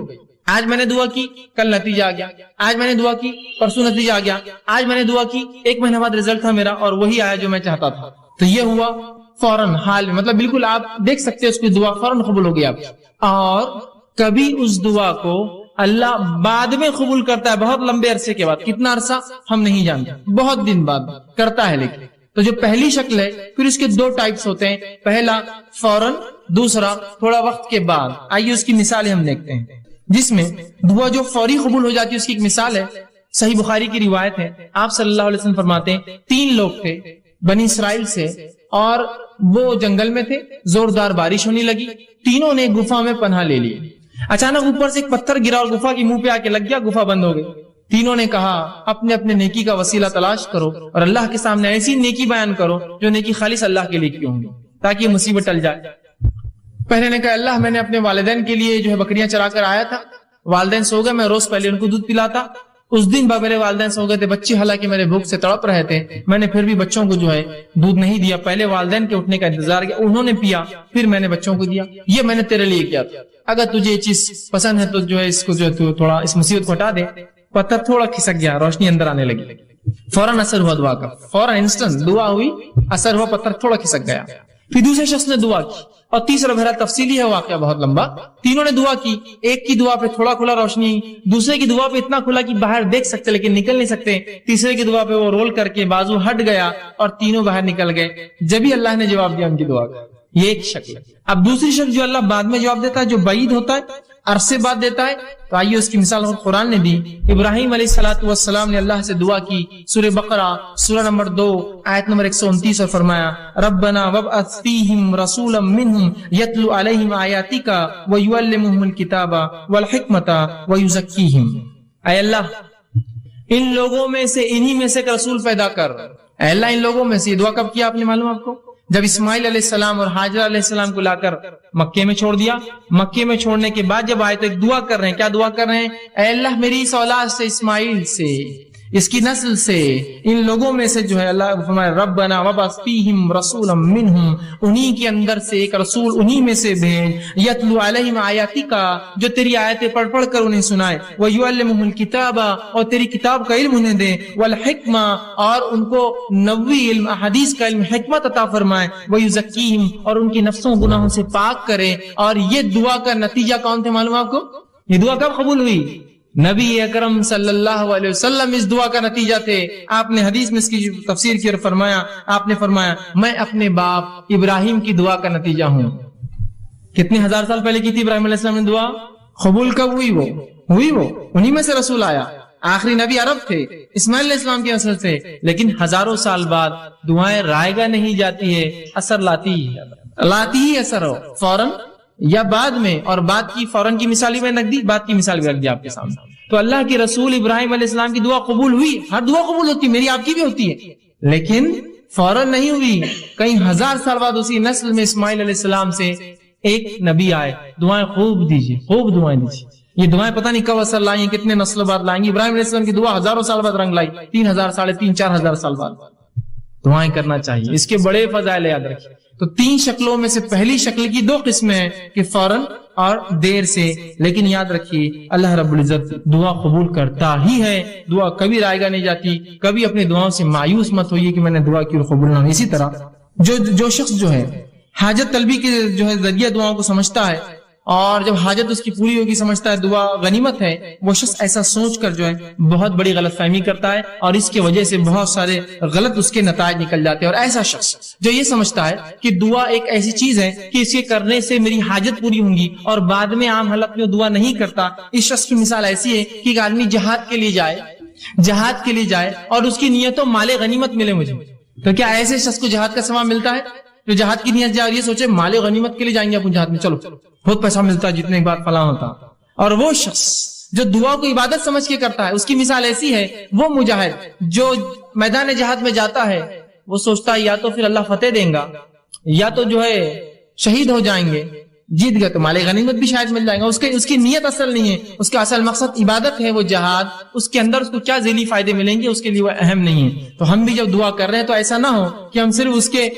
آج میں نے دعا کی کل نتیجہ آ گیا، آج میں نے دعا کی پرسوں نتیجہ آ گیا، آج میں نے دعا کی 1 مہینہ بعد رزلٹ تھا میرا اور وہی آیا جو میں چاہتا تھا، تو یہ ہوا فوراً حال میں، مطلب بالکل آپ دیکھ سکتے ہیں اس کی دعا فوراً قبول ہو گئی آپ کی۔ اور کبھی اس دعا کو اللہ بعد میں قبول کرتا ہے، بہت لمبے عرصے کے بعد، کتنا عرصہ ہم نہیں جانتے، بہت دن بعد کرتا ہے، لیکن تو جو پہلی شکل ہے پھر اس کے 2 ٹائپس ہوتے ہیں، پہلا فوراً، دوسرا تھوڑا وقت کے بعد۔ آئیے اس کی مثالیں ہم دیکھتے ہیں، جس میں دعا جو فوری قبول ہو جاتی ہے اس کی ایک مثال ہے، صحیح بخاری کی روایت ہے، آپ صلی اللہ علیہ وسلم فرماتے ہیں 3 لوگ تھے بنی اسرائیل سے، اور وہ جنگل میں تھے، زوردار بارش ہونے لگی، تینوں نے گفا میں پناہ لے لی۔ اچانک اوپر سے ایک پتھر گرا اور گفا کی منہ پہ آ کے لگ گیا، گفا بند ہو گئی۔ تینوں نے کہا اپنے اپنے نیکی کا وسیلہ تلاش کرو اور اللہ کے سامنے ایسی نیکی بیان کرو جو نیکی خالص اللہ کے لیے کی ہوں گی تاکہ یہ مصیبت ٹل جائے۔ پہلے نے کہا اللہ میں نے اپنے والدین کے لیے جو ہے بکریاں چرا کر آیا تھا، والدین سو گئے، میں روز پہلے ان کو دودھ پلاتا، اس دن میرے والدین سو گئے تھے، بچے حالانکہ میرے بھوک سے تڑپ رہے تھے، میں نے پھر بھی بچوں کو جو ہے دودھ نہیں دیا، پہلے والدین کے اٹھنے کا انتظار کیا، انہوں نے پیا، پھر میں نے بچوں کو دیا، یہ میں نے تیرے لیے کیا تھا، اگر تجھے یہ چیز پسند ہے تو جو ہے اس کو جو ہے تھوڑا اس مصیبت کو ہٹا دے۔ پتھر تھوڑا کھسک گیا، روشنی اندر آنے لگی، فوراً اثر ہوا دعا کا، فوراً انسٹنٹ دعا ہوئی، اثر ہوا، پتھر تھوڑا کھسک گیا۔ پھر دوسرے شخص نے دعا کی، اور تیسرا بہرحال تفصیلی ہے واقعہ بہت لمبا، تینوں نے دعا کی، ایک کی دعا پہ تھوڑا کھلا روشنی، دوسرے کی دعا پہ اتنا کھلا کہ باہر دیکھ سکتے لیکن نکل نہیں سکتے، تیسرے کی دعا پہ وہ رول کر کے بازو ہٹ گیا اور تینوں باہر نکل گئے، جبھی اللہ نے جواب دیا ان کی دعا کا۔ یہ ایک شکل ہے۔ اب دوسری شکل جو اللہ بعد میں جواب دیتا ہے، جو بعید ہوتا ہے، عرصے بعد دیتا ہے، تو آئیے اس کی مثال قرآن نے دی۔ ابراہیم علیہ الصلوۃ والسلام نے اللہ سے دعا کی، سورہ بقرہ سورہ نمبر 2 آیت نمبر 129 اور فرمایا ربنا وابعث فیہم رسولا منہم یتلو علیہم آیاتک ویعلمہم الکتاب والحکمت ویزکیہم۔ اے اللہ ان لوگوں میں سے انہی میں سے ایک رسول پیدا کر۔ اے اللہ ان لوگوں میں سے، یہ دعا کب کیا آپ نے معلوم آپ کو؟ جب اسماعیل علیہ السلام اور حاجرہ علیہ السلام کو لا کر مکے میں چھوڑ دیا، مکے میں چھوڑنے کے بعد جب آئے تو ایک دعا کر رہے ہیں، کیا دعا کر رہے ہیں؟ اے اللہ میری اس اولاد سے، اسماعیل سے، اس کی نسل سے، ان لوگوں میں سے جو ہے اللہ فرمائے ربنا وابعث فیہم رسولا منہم، انہی کے اندر سے ایک رسول انہی میں سے بھیج، یتلو علیہم آیاتک، جو تیری آیتیں پڑھ پڑھ کر انہیں سنائے، ویعلمہم الکتاب، اور تیری کتاب کا علم انہیں دے، والحکمہ، اور ان کو نبوی علم حدیث کا علم حکمت عطا فرمائے، ویزکیہم، اور ان کی نفسوں گناہوں سے پاک کرے۔ اور یہ دعا کا نتیجہ کون تھے معلوم آپ کو؟ یہ دعا کب قبول ہوئی؟ نبی اکرم صلی اللہ علیہ وسلم اس دعا کا نتیجہ تھے۔ آپ نے حدیث میں اس کی تفسیر کی اور فرمایا، آپ نے فرمایا میں اپنے باپ ابراہیم کی دعا کا نتیجہ ہوں۔ کتنے ہزار سال پہلے کی تھی ابراہیم علیہ السلام نے دعا؟ قبول کب ہوئی؟ وہ انہی میں سے رسول آیا، آخری نبی عرب تھے، اسماعیل علیہ السلام کی نسل سے، لیکن ہزاروں سال بعد دعائیں رائے گاہ نہیں جاتی ہے، اثر لاتی ہی اثر ہو فوراً یا بعد میں، اور بعد کی فوراً کی مثال میں رکھ دی، بعد کی مثال بھی رکھ دی آپ کے سامنے۔ تو اللہ کے رسول ابراہیم علیہ السلام کی دعا قبول ہوئی، ہر دعا قبول ہوتی، میری آپ کی بھی ہوتی ہے، لیکن فوراً نہیں ہوئی، کئی ہزار سال بعد اسی نسل میں اسماعیل علیہ السلام سے ایک نبی آئے۔ دعائیں خوب دیجیے، خوب دعائیں دیجیے، یہ دعائیں پتہ نہیں کب اثر لائیں، کتنے نسل بعد لائیں گی۔ ابراہیم علیہ السلام کی دعا ہزاروں سال بعد رنگ لائی، 3000 3,500 4,000 سال بعد دعائیں کرنا چاہیے، اس کے بڑے فضائل یاد رکھیے۔ تو 3 شکلوں میں سے پہلی شکل کی 2 قسمیں ہیں کہ فوراً اور دیر سے، لیکن یاد رکھیے اللہ رب العزت دعا قبول کرتا ہی ہے، دعا کبھی رائے گاہ نہیں جاتی۔ کبھی اپنی دعاؤں سے مایوس مت ہوئیے کہ میں نے دعا کی اور قبول نہ ہوئی۔ اسی طرح جو شخص جو ہے حاجت طلبی کے جو ہے ذریعہ دعاؤں کو سمجھتا ہے، اور جب حاجت اس کی پوری ہوگی سمجھتا ہے دعا غنیمت ہے، وہ شخص ایسا سوچ کر جو ہے بہت بڑی غلط فہمی کرتا ہے، اور اس کی وجہ سے بہت سارے غلط اس کے نتائج نکل جاتے ہیں۔ اور ایسا شخص جو یہ سمجھتا ہے کہ دعا ایک ایسی چیز ہے کہ اس کے کرنے سے میری حاجت پوری ہوں گی، اور بعد میں عام حالت میں دعا نہیں کرتا، اس شخص کی مثال ایسی ہے کہ ایک آدمی جہاد کے لیے جائے اور اس کی نیت و مال غنیمت ملے مجھے، تو کیا ایسے شخص کو جہاد کا ثواب ملتا ہے؟ جو جہاد کی نیت جائے اور یہ سوچے مال غنیمت کے لیے جائیں گے اپنے جہاد میں، چلو بہت پیسہ ملتا ہے جتنے بعد فلاں ہوتا، اور وہ شخص جو دعا کو عبادت سمجھ کے کرتا ہے، اس کی مثال ایسی ہے، وہ مجاہد جو میدان جہاد میں جاتا ہے، وہ سوچتا ہے یا تو پھر اللہ فتح دیں گا، یا تو جو ہے شہید ہو جائیں گے، جیت گئے تو مال غنیمت بھی شاید مل جائے گا۔ اس کی نیت اصل نہیں ہے، اس کا اصل مقصد عبادت ہے، وہ جہاد، اس کے اندر اس کو کیا ذیلی فائدے ملیں گے اس کے لیے وہ اہم نہیں ہے۔ تو ہم بھی جب دعا کر رہے ہیں تو ایسا نہ ہو کہ ہم صرف اس کے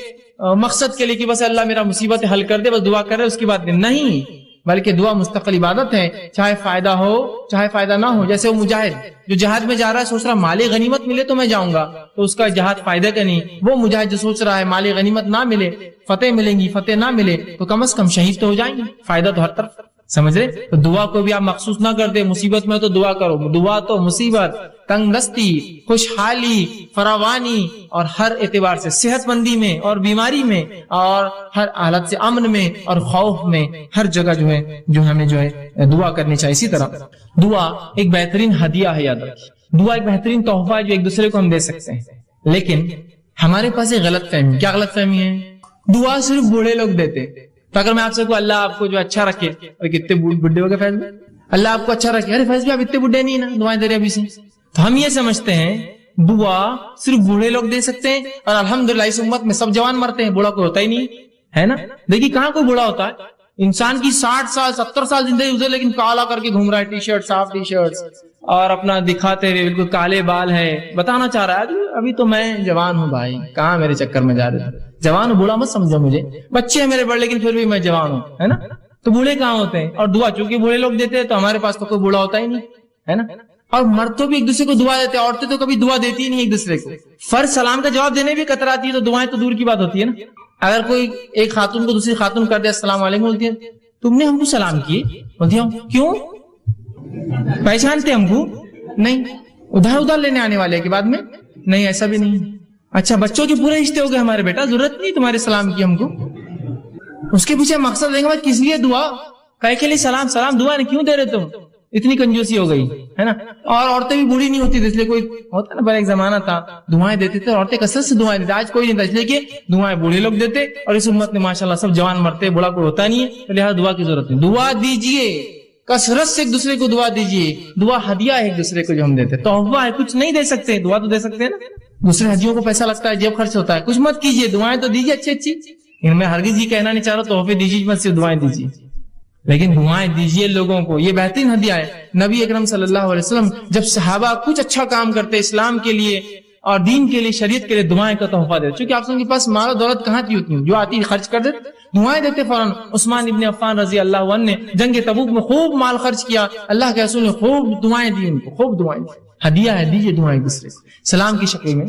مقصد کے لیے کہ بس اللہ میرا مصیبت حل کر دے، بس دعا کر رہے اس کی بات نہیں، بلکہ دعا مستقل عبادت ہے، چاہے فائدہ ہو چاہے فائدہ نہ ہو۔ جیسے وہ مجاہد جو جہاد میں جا رہا ہے سوچ رہا مال غنیمت ملے تو میں جاؤں گا، تو اس کا جہاد فائدہ کا نہیں۔ وہ مجاہد جو سوچ رہا ہے مال غنیمت نہ ملے، فتح ملیں گی، فتح نہ ملے تو کم از کم شہید تو ہو جائیں گے، فائدہ تو ہر طرف، سمجھ رہے؟ تو دعا کو بھی آپ مخصوص نہ کر دے، مصیبت میں تو دعا کرو، دعا تو مصیبت، تنگ دستی، خوشحالی، فراوانی، اور ہر اعتبار سے صحت مندی میں اور بیماری میں اور ہر حالت سے امن میں اور خوف میں، ہر جگہ جو ہمیں جو ہے دعا کرنی چاہیے۔ اسی طرح دعا ایک بہترین ہدیہ ہے، یاد رکھیے دعا ایک بہترین تحفہ ہے جو ایک دوسرے کو ہم دے سکتے ہیں. لیکن ہمارے پاس ایک غلط فہمی. کیا غلط فہمی ہے؟ دعا صرف بوڑھے لوگ دیتے. تو اگر میں آپ سے کہوں اللہ آپ کو جو اچھا رکھے, اور کتنے بڈھے ہو گئے فیض بھائی, اللہ آپ کو اچھا رکھے, ارے فیض بھائی آپ اتنے بڈھے نہیں نا, دعائیں دے رہے ابھی سے. تو ہم یہ سمجھتے ہیں دعا صرف بوڑھے لوگ دے سکتے ہیں, اور الحمدللہ اس امت میں سب جوان مرتے ہیں, بوڑھا کوئی ہوتا ہی نہیں ہے نا. دیکھیے کہاں کوئی بوڑھا ہوتا ہے. انسان کی 60 سال 70 سال زندگی گزرے لیکن کالا کر کے گھوم رہا ہے, ٹی شرٹ صاف ٹی شرٹ اور اپنا دکھاتے ہوئے بالکل کالے بال ہے, بتانا چاہ رہا ہے ابھی تو میں جوان ہوں بھائی, کہاں میرے چکر میں جا رہے تھے. جوان بوڑھا مت سمجھو مجھے, بچے ہیں میرے بڑے لیکن پھر بھی میں جوان ہوں, ہے نا. تو بوڑھے کہاں ہوتے ہیں؟ اور دعا چونکہ بوڑھے لوگ دیتے ہیں تو ہمارے پاس تو کوئی بوڑھا ہوتا ہی نہیں ہے نا. اور مرد تو بھی ایک دوسرے کو دعا دیتے ہیں, عورتیں تو کبھی دعا دیتی ہی نہیں ایک دوسرے کو. فرض سلام کا جواب دینے بھی کتراتی ہے, تو دعائیں تو دور کی بات ہوتی ہے نا. اگر کوئی ایک خاتون کو دوسری خاتون کر دے السلام علیکم, بولتی ہے تم نے ہم کو سلام کیے, بولتی ہوں کیوں پہچانتے ہم کو نہیں, ادھر لینے آنے والے کے بعد میں نہیں, ایسا بھی نہیں. اچھا بچوں کے پورے رشتے ہو گئے ہمارے, بیٹا ضرورت نہیں تمہارے سلام کی ہم کو. اس کے پیچھے مقصد دیں گے کس لیے دعا, کہے کے لیے سلام. سلام دعا نہیں کیوں دے رہے تم, اتنی کنجوسی ہو گئی ہے نا. اور عورتیں بھی بوڑھی نہیں ہوتی, اس لیے کوئی ہوتا نا, پہلے ایک زمانہ تھا دعائیں دیتے تھے, عورتیں کثرت سے دعائیں دیتے, آج کوئی نہیں تھا, اس لیے کہ دعائیں بوڑھے لوگ دیتے, اور اس امت میں ماشاءاللہ سب جوان مرتے, بوڑھا کوئی ہوتا نہیں ہے, لہٰذا دعا کی ضرورت نہیں. دعا دیجئے, کثرت سے ایک دوسرے کو دعا دیجئے. دعا ہدیہ ہے ایک دوسرے کو جو ہم دیتے, تحفہ ہے, کچھ نہیں دے سکتے, دعا تو دے سکتے ہیں نا. دوسرے ہدیوں کو پیسہ لگتا ہے, جیب خرچ ہوتا ہے, کچھ مت کیجئے, دعائیں تو دیجئے اچھی اچھی. میں ہرگز یہ کہنا نہیں چاہ رہا تحفے دیجیے مت, صرف دعائیں دیجیے, لیکن دعائیں دیجیے لوگوں کو. یہ بہترین ہدیہ ہے. نبی اکرم صلی اللہ علیہ وسلم جب صحابہ کچھ اچھا کام کرتے اسلام کے لیے اور دین کے لیے, شریعت کے لیے, دعائیں کا تحفہ دیتے. چونکہ آپ کے پاس مال و دولت کہاں تھی اتنی, جو آتی خرچ کر دیتے, دعائیں دیتے فوراً. عثمان ابن عفان رضی اللہ عنہ نے جنگ تبوک میں خوب مال خرچ کیا, اللہ کے رسول نے خوب دعائیں دی ان کو, خوب دعائیں دی. ہدیہ ہے, دیجیے دعائیں دوسرے کو, سلام کی شکل میں,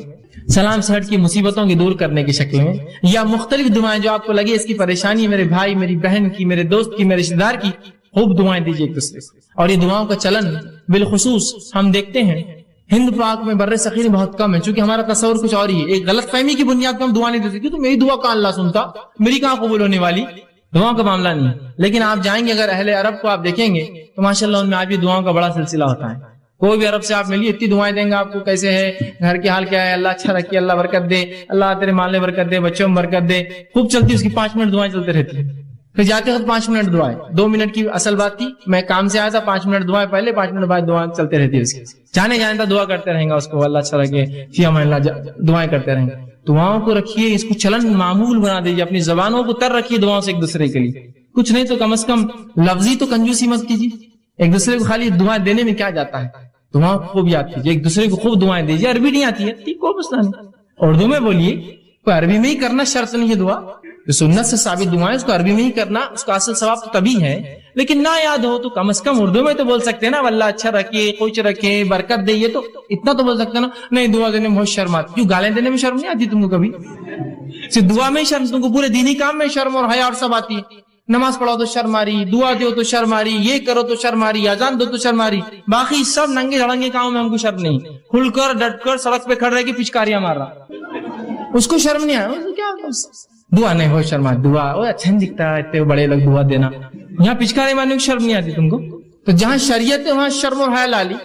سلام سے ہٹ کی مصیبتوں کی دور کرنے کی شکل میں, یا مختلف دعائیں جو آپ کو لگے اس کی پریشانی میرے بھائی میری بہن کی, میرے دوست کی, میرے رشتے دار کی, خوب دعائیں دیجیے ایک دوسرے کو. اور یہ دعاؤں کا چلن بالخصوص ہم دیکھتے ہیں ہند پاک میں بر صغیر میں بہت کم ہے, چونکہ ہمارا تصور کچھ اور ہی ہے. ایک غلط فہمی کی بنیاد پر ہم دعا نہیں دیتے, کیوں تو میری دعا کہاں اللہ سنتا, میری کہاں قبول ہونے والی, دعاؤں کا معاملہ نہیں. لیکن آپ جائیں گے اگر اہل عرب کو آپ دیکھیں گے تو ماشاءاللہ ان میں آج بھی دعاؤں کا بڑا سلسلہ ہوتا ہے. کوئی بھی عرب سے آپ ملیے اتنی دعائیں دیں گے آپ کو, کیسے ہے, گھر کے حال کیا ہے, اللہ اچھا رکھے, اللہ برکت دے, اللہ تیرے مال میں برکت دے, بچوں میں برکت دے, خوب چلتی. اس کی 5 منٹ دعائیں چلتے رہتی ہیں. پھر جاتے وقت 5 منٹ دعائیں, 2 منٹ کی اصل بات تھی, میں کام سے آیا تھا, 5 منٹ دعائیں پہلے, 5 منٹ بعد دعائیں چلتے رہتی ہے. اس کی جانے جانے دعا کرتے رہیں گا اس کو, اللہ اچھا رکھے, فی امان اللہ, دعائیں کرتے رہیں گے. دعاؤں کو رکھیے, اس کو چلن معمول بنا دیجیے, اپنی زبانوں کو تر رکھیے دعاؤں سے ایک دوسرے کے لیے. کچھ نہیں تو کم از کم لفظی تو کنجوسی مت کیجیے. ایک دوسرے کو خالی دعائیں دینے میں کیا جاتا ہے, دعا خوب یاد کیجیے, ایک دوسرے کو خوب دعائیں دیجیے. عربی نہیں آتی ہے ٹھیک, کوئی مسئلہ نہیں, اردو میں بولیے, کوئی عربی میں ہی کرنا شرط نہیں ہے. دعا جو سنت سے ثابت دعائیں اس کو عربی میں ہی کرنا, اس کا اصل ثواب تو تبھی ہے. لیکن نہ یاد ہو تو کم از کم اردو میں تو بول سکتے ہیں نا, اللہ اچھا رکھے, خوش رکھے, برکت دے, یہ تو اتنا تو بول سکتے ہیں نا. نہیں دعا دینے میں بہت شرم آتی, کیوں گالیں دینے میں شرم نہیں آتی تم کو کبھی؟ صرف دعا میں ہی شرم, تم کو پورے دینی کام میں شرم اور حیا اور سب آتی ہے. نماز پڑھو تو شرم آ رہی, دعا دو تو شرم آ رہی, یہ کرو تو شرم آ رہی, اذان دو تو شرم آ رہی, باقی سب ننگے دھڑنگے کاموں میں ہم کو شرم نہیں. کھل کر ڈٹ کر سڑک پہ کھڑ رہے کہ پچکاریاں مار رہا, اس کو شرم نہیں آیا, کیا دعا نہیں ہو شرم آتی, دعا اچھا نہیں دکھتا ہے اتنے بڑے لوگ دعا دینا. یہاں پچکاری مارنے کی شرم نہیں آتی تم کو. تو جہاں شریعت ہے وہاں شرم و حیا لا لی,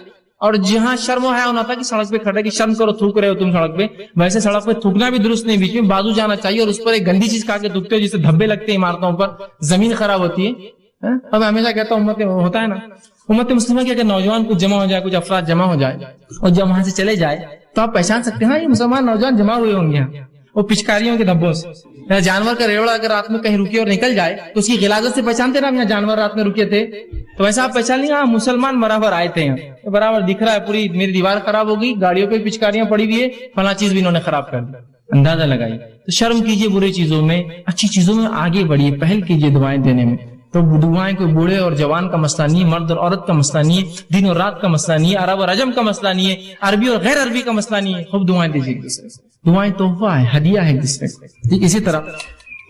اور جہاں شرم و حیا ہونا تھا کہ سڑک پہ کھڑے کہ شرم کرو, تھوک رہے ہو تم سڑک پہ, ویسے سڑک پہ تھوکنا بھی درست نہیں, بیچ میں بازو جانا چاہیے, اور اس پر ایک گندی چیز کھا کے تھوکتے ہو جسے دھبے لگتے ہیں عمارتوں پر, زمین خراب ہوتی ہے. اب ہمیشہ کہتا ہوں امت ہوتا ہے نا, امت مسلمہ کی اگر نوجوان کچھ جمع ہو جائے, کچھ افراد جمع ہو جائے اور جب وہاں سے چلے جائے تو آپ پہچان سکتے ہیں ہاں یہ مسلمان نوجوان جمع ہوئے ہوں گے وہ پچکاریوں کے دھبوں سے. جانور کا ریوڑا اگر رات میں کہیں رکے اور نکل جائے تو اس کی غلاظت سے پہچانتے نا, یہاں جانور رات میں رکے تھے, تو ویسا آپ پہچان لیں ہاں مسلمان برابر آئے تھے, یہاں برابر دکھ رہا ہے, پوری میری دیوار خراب ہو گئی, گاڑیوں پہ پچکاریاں پڑی ہوئی ہے, فلاں چیز بھی انہوں نے خراب کر دی, اندازہ لگائی. تو شرم کیجیے برے چیزوں میں, اچھی چیزوں میں آگے بڑھیے, پہل کیجیے دعائیں دینے میں. تو دعائیں کوئی بوڑھے اور جوان کا مسئلہ نہیں ہے, مرد اور عورت کا مسئلہ نہیں ہے, دن اور رات کا مسئلہ نہیں ہے, عرب اور عجم کا مسئلہ نہیں ہے, عربی اور غیر عربی کا مسئلہ نہیں ہے. خوب دعائیں دیجیے ایک دوسرے سے, دعائیں تحفہ ہے, ہدیہ ہے ایک دوسرے کو. ٹھیک اسی طرح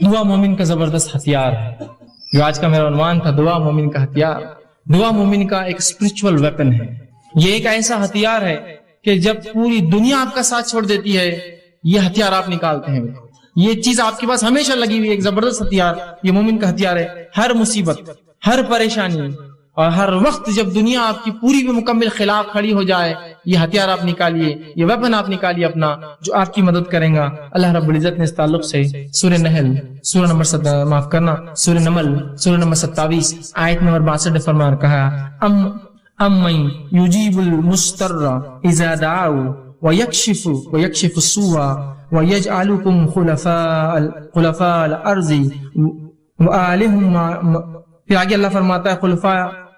دعا مومن کا زبردست ہتھیار ہے, جو آج کا میرا عنوان تھا, دعا مومن کا ہتھیار. دعا مومن کا ایک اسپرچول ویپن ہے. یہ ایک ایسا ہتھیار ہے کہ جب پوری دنیا آپ کا ساتھ چھوڑ دیتی ہے, یہ ہتھیار آپ نکالتے ہیں. یہ چیز آپ کے پاس ہمیشہ لگی ہوئی, ایک زبردست ہتھیار, یہ مومن کا ہتھیار ہے. ہر مصیبت, ہر پریشانی اور ہر وقت جب دنیا آپ کی پوری بھی مکمل خلاف کھڑی ہو جائے, یہ ہتھیار آپ نکالیے، یہ ویپن آپ نکالیے اپنا جو آپ کی مدد کریں گا۔ اللہ رب العزت نے اس تعلق سے سورہ نحل سورہ نمبر سورہ نمل سورہ نمبر 27 آیت نمبر 62 میں فرمایا کہا امن یجیب المضطر اذا دعاه ویکشف السوء ویجعلکم خلفاء الارض وآلہم۔ پھر آگے اللہ فرماتا ہے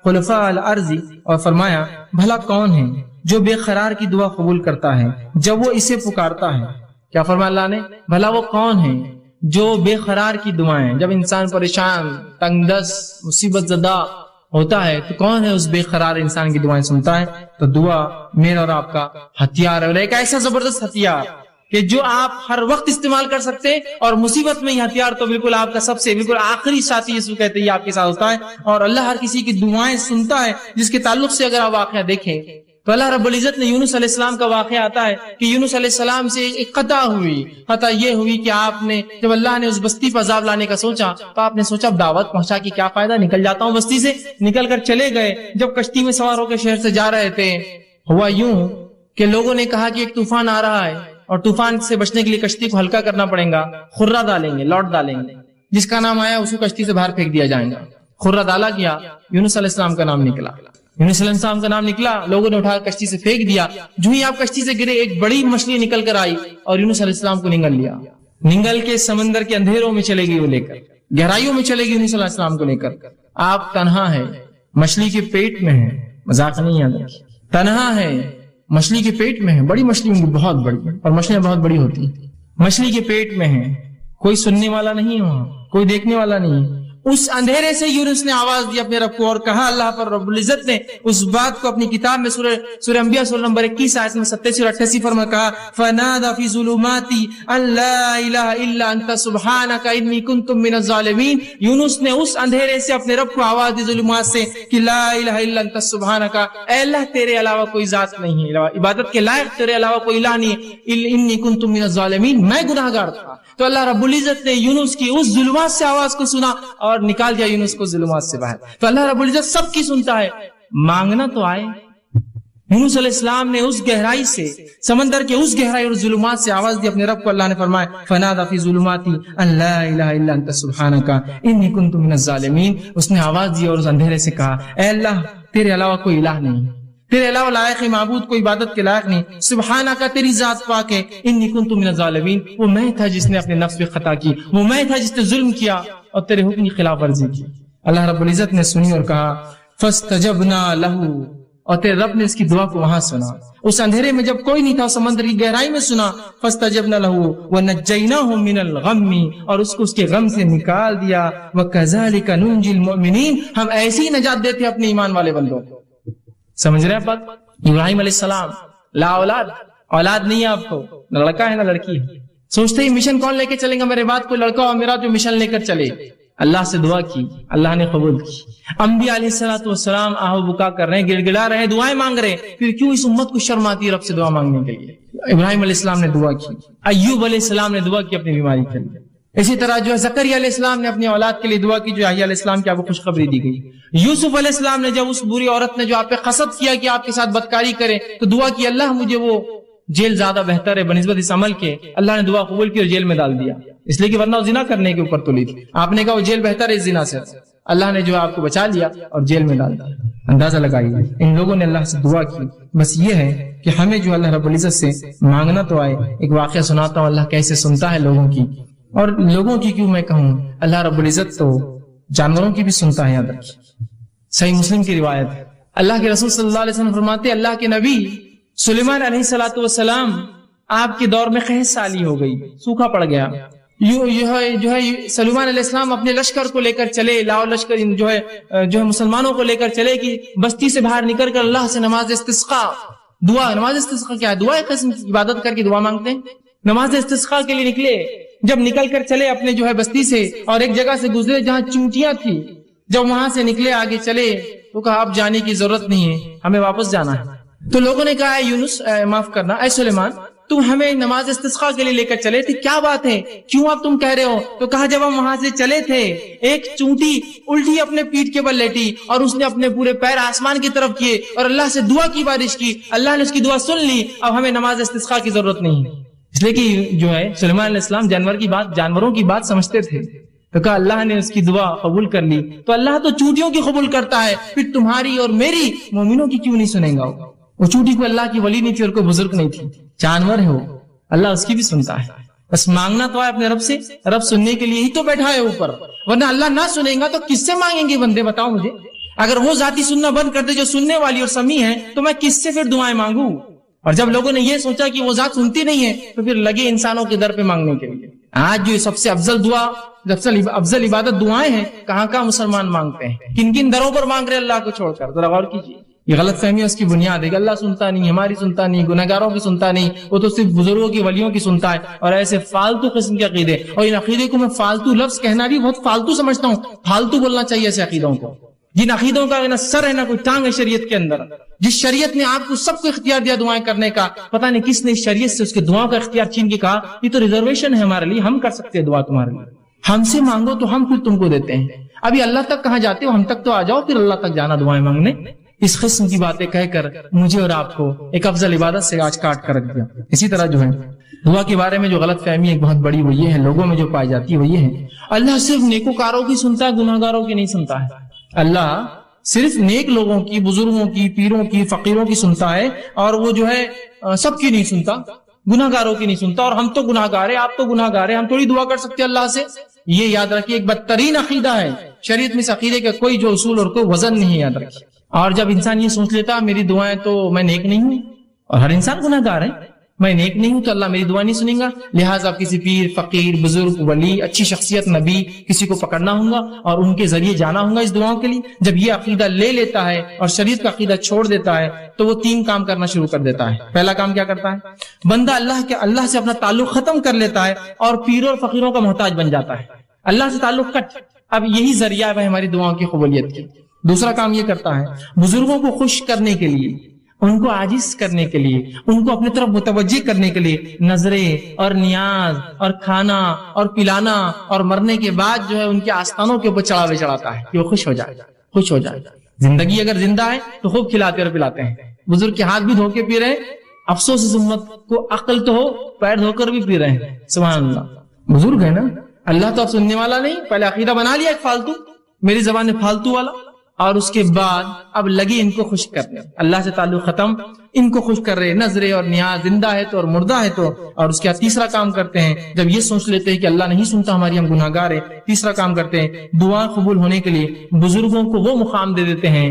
خلفاء الارض، اور فرمایا بھلا کون ہے جو بے قرار کی دعا قبول کرتا ہے جب وہ اسے پکارتا ہے۔ کیا فرمایا اللہ نے؟ بھلا وہ کون ہے جو بے قرار کی دعائیں، جب انسان پریشان تنگ دست مصیبت زدہ ہوتا ہے تو کون ہے اس بے قرار انسان کی دعائیں سنتا ہے؟ تو دعا میرا اور آپ کا ہتھیار ہے، اور ایک ایسا زبردست ہتھیار کہ جو آپ ہر وقت استعمال کر سکتے، اور مصیبت میں یہ ہتھیار تو بالکل آپ کا سب سے بالکل آخری ساتھی یسوع کہتے ہیں یہ آپ کے ساتھ ہوتا ہے، اور اللہ ہر کسی کی دعائیں سنتا ہے، جس کے تعلق سے اگر آپ واقعہ دیکھیں تو اللہ رب العزت نے یونس علیہ السلام کا واقعہ آتا ہے کہ یونس علیہ السلام سے ایک قطع ہوئی۔ قطع یہ ہوئی کہ آپ نے جب اللہ نے اس بستی پر عذاب لانے کا سوچا تو آپ نے سوچا اب دعوت پہنچا کے کیا فائدہ، نکل جاتا ہوں بستی سے۔ نکل کر چلے گئے، جب کشتی میں سوار ہو کے شہر سے جا رہے تھے، ہوا یوں کہ لوگوں نے کہا کہ ایک طوفان آ رہا ہے اور طوفان سے بچنے کے لیے کشتی کو ہلکا کرنا پڑے گا، خرہ ڈالیں گے، لوٹ ڈالیں گے، جس کا نام آیا اس کو کشتی سے باہر پھینک دیا جائے گا۔ خرہ ڈالا گیا، یونس علیہ السلام کا نام نکلا، یونس علیہ السلام کا نام نکلا، لوگوں نے اٹھا کشتی سے پھینک دیا۔ جو ہی آپ کشتی سے گرے ایک بڑی مچھلی نکل کر آئی اور یونس علیہ السلام کو نگل لیا، نگل کے سمندر کے اندھیروں میں چلے گئی، وہ لے کر گہرائیوں میں چلے گئی یونس علیہ السلام کو لے کر۔ آپ تنہا ہے، مچھلی کے پیٹ میں ہے، مذاق نہیں ہے، تنہا ہے، مچھلی کے پیٹ میں ہے، بڑی مچھلی ہوں گی بہت بڑی، اور مچھلیاں بہت بڑی ہوتی ہیں، مچھلی کے پیٹ میں ہے، کوئی سننے والا نہیں ہے، کوئی دیکھنے والا نہیں ہے۔ اس اندھیرے سے یونس نے آواز دی اپنے رب کو اور کہا، اللہ پر رب العزت نے اس بات کو اپنی کتاب میں سورہ انبیاء سورہ نمبر 21 آیت میں 87 اور 88 فرما کہا، فنادى في ظلمات ان لا الہ الا انت سبحانک انی کنت من الظالمین۔ یونس نے اس اندھیرے سے اپنے رب کو آواز دی ظلمات سے کہ لا الہ الا انت سبحانک، اے اللہ تیرے علاوہ کوئی ذات نہیں ہے، عبادت کے لائق تیرے علاوہ کوئی الہ نہیں ہے، انی کنت من الظالمین، میں گناہگار تھا۔ تو اللہ رب العزت نے یونس کی اس ظلمات سے آواز کو سنا اور نکال دیا یونس کو ظلمات سے باہر۔ تو اللہ رب العزت سب کی سنتا ہے، مانگنا تو آئے۔ یونس علیہ السلام نے اس گہرائی سے، سمندر کے اس گہرائی اور ظلمات سے آواز دی اپنے رب کو، اللہ نے فرمایا فنادى في ظلمات ان لا الہ الا انت سبحانک انی کنت من الظالمین۔ اس نے آواز دی اور اس اندھیرے سے کہا، اے اللہ تیرے علاوہ کوئی الہ نہیں، تیرے علاوہ لائق معبود کوئی عبادت کے لائق نہیں، سبحانہ کا تیری ذات پاک ہے، انی کنت من الظالمین، وہ میں تھا جس نے اپنے نفس پہ خطا کی، وہ میں تھا جس نے ظلم کیا اور تیرے حکم کی خلاف ورزی کی۔ اللہ رب العزت نے سنی اور کہا فاستجبنا لہ، اور تیرے رب نے اس کی دعا کو وہاں سنا، اس اندھیرے میں جب کوئی نہیں تھا، سمندر کی گہرائی میں سنا، فاستجبنا لہ ونجیناہ من الغم، اور اس کو اس کے غم سے نکال دیا، وکذالک ننجی المؤمنین، ہم ایسی نجات دیتے اپنے ایمان والے بندوں کو۔ سمجھ رہے ہیں بات؟ ابراہیم علیہ السلام لا اولاد نہیں ہے آپ کو، نہ لڑکا ہے نہ لڑکی ہے، سوچتے ہی مشن کون لے کے چلیں گا میرے بعد، کوئی لڑکا اور میرا جو مشن لے کر چلے۔ اللہ سے دعا کی، اللہ نے قبول کی۔ انبیاء علیہ السلام آہ بکا کر رہے ہیں، گڑ گڑا رہے ہیں، دعائیں مانگ رہے ہیں، پھر کیوں اس امت کو شرم آتی ہے رب سے دعا مانگنے کے لیے؟ ابراہیم علیہ السلام نے دعا کی، ایوب علیہ السلام نے دعا کی اپنی بیماری کے لیے، اسی طرح جو ہے زکریا علیہ السلام نے اپنی اولاد کے لیے دعا کی، جو یحییٰ علیہ السلام کی آپ کو خوشخبری دی گئی۔ یوسف علیہ السلام نے جب اس بری عورت نے جو آپ پہ قصد کیا کہ آپ کے ساتھ بدکاری کرے تو دعا کی، اللہ مجھے وہ جیل زیادہ بہتر ہے بنسبت اس عمل کے۔ اللہ نے دعا قبول کی اور جیل میں ڈال دیا، اس لیے کہ ورنہ وہ زنا کرنے کے اوپر تلی تھی، آپ نے کہا وہ جیل بہتر ہے اس زنا سے، اللہ نے جو آپ کو بچا لیا اور جیل میں ڈال دیا۔ اندازہ لگائیے ان لوگوں نے اللہ سے دعا کی۔ بس یہ ہے کہ ہمیں جو اللہ رب العزت سے مانگنا تو آئے۔ ایک واقعہ سناتا ہوں، اللہ کیسے سنتا ہے لوگوں کی، اور لوگوں کی کیوں میں کہوں، اللہ رب العزت تو جانوروں کی بھی سنتا ہے، یاد رکھیے۔ صحیح مسلم کی روایت ہے، اللہ کے رسول صلی اللہ علیہ وسلم فرماتے ہیں، اللہ کے نبی سلیمان علیہ السلام آپ کے دور میں قحط سالی ہو گئی، سوکھا پڑ گیا، جو ہے سلیمان علیہ السلام اپنے لشکر کو لے کر چلے، لاؤ لشکر جو ہے مسلمانوں کو لے کر چلے کہ بستی سے باہر نکل کر اللہ سے نماز استسقاء دعا، نماز استسقاء کیا ہے؟ دعا قسم کی عبادت کر کے دعا مانگتے ہیں۔ نماز استسقاء کے لیے نکلے، جب نکل کر چلے اپنے جو ہے بستی سے اور ایک جگہ سے گزرے جہاں چونٹیاں تھی، جب وہاں سے نکلے آگے چلے تو کہا اب جانے کی ضرورت نہیں ہے، ہمیں واپس جانا ہے۔ تو لوگوں نے کہا اے یونس، معاف کرنا، اے سلیمان، تم ہمیں نماز استسقاء کے لیے لے کر چلے تھے, کیا بات ہے, کیوں آپ تم کہہ رہے ہو؟ تو کہا جب ہم وہاں سے چلے تھے ایک چونٹی الٹی اپنے پیٹھ کے بل لیٹی اور اس نے اپنے پورے پیر آسمان کی طرف کیے اور اللہ سے دعا کی, بارش کی, اللہ نے اس کی دعا سن لی, اب ہمیں نماز استسقاء کی ضرورت نہیں ہے. اس لیے کہ جو ہے سلیمان علیہ السلام جانوروں کی بات سمجھتے تھے, تو کہا اللہ نے اس کی دعا قبول کر لی, تو اللہ تو چونٹیوں کی قبول کرتا ہے, پھر تمہاری اور میری مومنوں کی کیوں نہیں سنیں گا؟ وہ چونٹی کو اللہ کی ولی نہیں تھی اور کوئی بزرگ نہیں تھی, جانور ہے وہ, اللہ اس کی بھی سنتا ہے. بس مانگنا تو ہے اپنے رب سے, رب سننے کے لیے ہی تو بیٹھا ہے اوپر, ورنہ اللہ نہ سنیں گا تو کس سے مانگیں گے بندے؟ بتاؤ مجھے. اگر وہ ذاتی سننا بند کر دے جو سننے والی اور سمیع ہے, تو میں کس سے پھر دعائیں مانگوں؟ اور جب لوگوں نے یہ سوچا کہ وہ ذات سنتی نہیں ہے, تو پھر لگے انسانوں کے در پہ مانگنے کے لیے. آج جو سب سے افضل دعا, افضل عبادت دعائیں ہیں, کہاں مسلمان مانگتے ہیں, کن کن دروں پر مانگ رہے اللہ کو چھوڑ کر؟ ذرا غور کیجیے. یہ غلط فہمی ہے, اس کی بنیاد ہے کہ اللہ سنتا نہیں, ہماری سنتا نہیں, گنہگاروں کی سنتا نہیں, وہ تو صرف بزرگوں کی ولیوں کی سنتا ہے, اور ایسے فالتو قسم کے عقیدے. اور ان عقیدے کو میں فالتو لفظ کہنا بھی بہت فالتو سمجھتا ہوں, فالتو بولنا چاہیے ایسے عقیدوں کو. جن عقیدوں کا نہ سر ہے نہ کوئی ٹانگ ہے شریعت کے اندر. جس شریعت نے آپ کو سب کو اختیار دیا دعائیں کرنے کا, پتہ نہیں کس نے اس شریعت سے اس کے دعاؤں کا اختیار چھین کے کہا یہ تو ریزرویشن ہے ہمارے لیے, ہم کر سکتے ہیں دعا تمہارے لیے, ہم سے مانگو تو ہم پھر تم کو دیتے ہیں. ابھی اللہ تک کہاں جاتے ہو, ہم تک تو آ جاؤ, پھر اللہ تک جانا دعائیں مانگنے. اس قسم کی باتیں کہہ کر مجھے اور آپ کو ایک افضل عبادت سے آج کاٹ کر رکھ دیا. اسی طرح جو ہے دعا کے بارے میں جو غلط فہمی ایک بہت بڑی وہ یہ ہے, لوگوں میں جو پائی جاتی ہے وہ یہ ہے, اللہ صرف نیکوکاروں کی سنتا ہے, گناہگاروں کی نہیں سنتا ہے. اللہ صرف نیک لوگوں کی, بزرگوں کی, پیروں کی, فقیروں کی سنتا ہے, اور وہ جو ہے سب کی نہیں سنتا, گناہگاروں کی نہیں سنتا. اور ہم تو گناہگار ہیں, آپ تو گناہگار ہیں, ہم تھوڑی دعا کر سکتے اللہ سے. یہ یاد رکھیے ایک بدترین عقیدہ ہے شریعت میں. اس عقیدے کا کوئی جو اصول اور کوئی وزن نہیں ہے, یاد رکھیے. اور جب انسان یہ سوچ لیتا میری دعائیں تو میں نیک نہیں ہوں, اور ہر انسان گناہگار ہے, میں نیک نہیں ہوں تو اللہ میری دعا نہیں سنیں گا, لہٰذا کسی پیر, فقیر, بزرگ, ولی, اچھی شخصیت, نبی, کسی کو پکڑنا ہوگا اور ان کے ذریعے جانا ہوگا اس دعاؤں کے لیے. جب یہ عقیدہ لے لیتا ہے اور شریعت کا عقیدہ چھوڑ دیتا ہے تو وہ 3 کام کرنا شروع کر دیتا ہے. پہلا کام کیا کرتا ہے؟ بندہ اللہ سے اپنا تعلق ختم کر لیتا ہے اور پیروں اور فقیروں کا محتاج بن جاتا ہے. اللہ سے تعلق کٹ, اب یہی ذریعہ ہے ہماری دعاؤں کی قبولیت کی. دوسرا کام یہ کرتا ہے, بزرگوں کو خوش کرنے کے لیے, ان کو عاجز کرنے کے لیے, ان کو اپنی طرف متوجہ کرنے کے لیے نظریں اور نیاز اور کھانا اور پلانا, اور مرنے کے بعد جو ہے ان کے آستانوں کے اوپر چڑھاوے چڑھاتا ہے کہ وہ خوش ہو جائے. زندگی اگر زندہ ہے تو خوب کھلاتے اور پلاتے ہیں. بزرگ کے ہاتھ بھی دھو کے پی رہے ہیں, افسوس اس امت کو عقل تو ہو, پیر دھو کر بھی پی رہے ہیں. سبحان اللہ, بزرگ ہے نا, اللہ تو اب سننے والا نہیں. پہلے عقیدہ بنا لیا ایک فالتو, میری زبان میں فالتو والا, اور اس کے بعد اب لگی ان کو خوش کرنے. اللہ سے تعلق ختم, ان کو خوش کر رہے, نظریں اور نیاز, زندہ ہے تو اور مردہ ہے تو. اور اس کے بعد تیسرا کام کرتے ہیں, جب یہ سوچ لیتے ہیں کہ اللہ نہیں سنتا ہماری, ہم گناہگار ہیں, تیسرا کام کرتے ہیں, دعا قبول ہونے کے لیے بزرگوں کو وہ مقام دے دیتے ہیں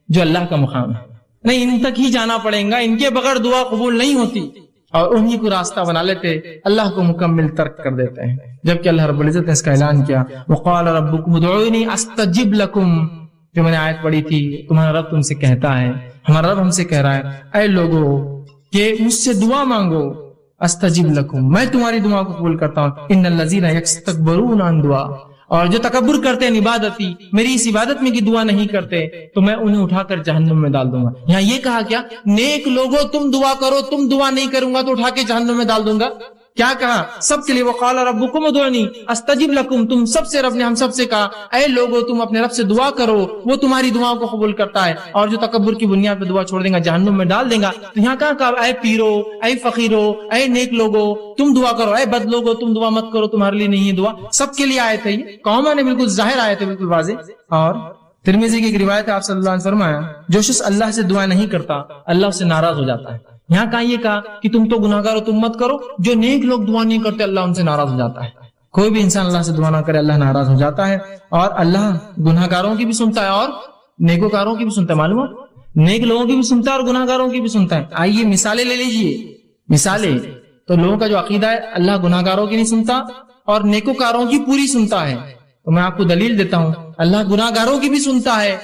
جو اللہ کا مقام ہے. نہیں, ان تک ہی جانا پڑے گا, ان کے بغیر دعا قبول نہیں ہوتی, اور انہی کو راستہ بنا لیتے, اللہ کو مکمل ترک کر دیتے ہیں. جبکہ اللہ رب العزت نے اس کا اعلان کیا, وقال ربکم ادعونی استجب لکم, جو میں نے آیت پڑھی تھی, تمہارا رب تم سے کہتا ہے, ہمارا رب ہم سے کہہ رہا ہے, اے لوگو کہ مجھ سے دعا مانگو, استجب لکم, میں تمہاری دعا کو قبول کرتا ہوں. ان الذین یستکبرون عن دعا, اور جو تکبر کرتے ہیں عبادتی, میری اس عبادت میں کی دعا نہیں کرتے, تو میں انہیں اٹھا کر جہنم میں ڈال دوں گا. یہاں یہ کہا کیا, نیک لوگوں تم دعا کرو, تم دعا نہیں کروں گا تو اٹھا کے جہنم میں ڈال دوں گا. کیا کہا؟ سب کے لیے, وقال ربکم ادعونی استجب لکم, تم سب سے, رب نے ہم سب سے کہا اے لوگو تم اپنے رب سے دعا کرو, وہ تمہاری دعاؤں کو قبول کرتا ہے, اور جو تکبر کی بنیاد پہ دعا چھوڑ دیں گا جہنم میں ڈال دیں گا. تو یہاں کہا اے پیرو, اے فقیرو, اے نیک لوگو تم دعا کرو, اے بد لوگو تم دعا مت کرو, تمہارے لیے نہیں ہے دعا. سب کے لیے آئے تھے, قوم نے بالکل ظاہر آئے تھے, بالکل واضح. اور ترمذی کی ایک روایت ہے, آپ صلی اللہ علیہ وسلم فرمایا, جو شخص اللہ سے دعا نہیں کرتا اللہ اس سے ناراض ہو جاتا ہے. یہاں کہا یہ کہا کہ تم تو گناہگار ہو, تم مت کرو. جو نیک لوگ دعا نہیں کرتے اللہ ان سے ناراض ہو جاتا ہے. کوئی بھی انسان اللہ سے دعا نہ کرے اللہ ناراض ہو جاتا ہے. اور اللہ گناہگاروں کی بھی سنتا ہے اور نیکوکاروں کی بھی سنتا ہے. معلوم ہے, نیک لوگوں کی بھی سنتا ہے اور گناہگاروں کی بھی سنتا ہے. آئیے مثالیں لے لیجئے, مثالیں. تو لوگوں کا جو عقیدہ ہے اللہ گناہگاروں کی نہیں سنتا اور نیکوکاروں کی پوری سنتا ہے, تو میں آپ کو دلیل دیتا ہوں, اللہ گناہگاروں کی بھی سنتا ہے,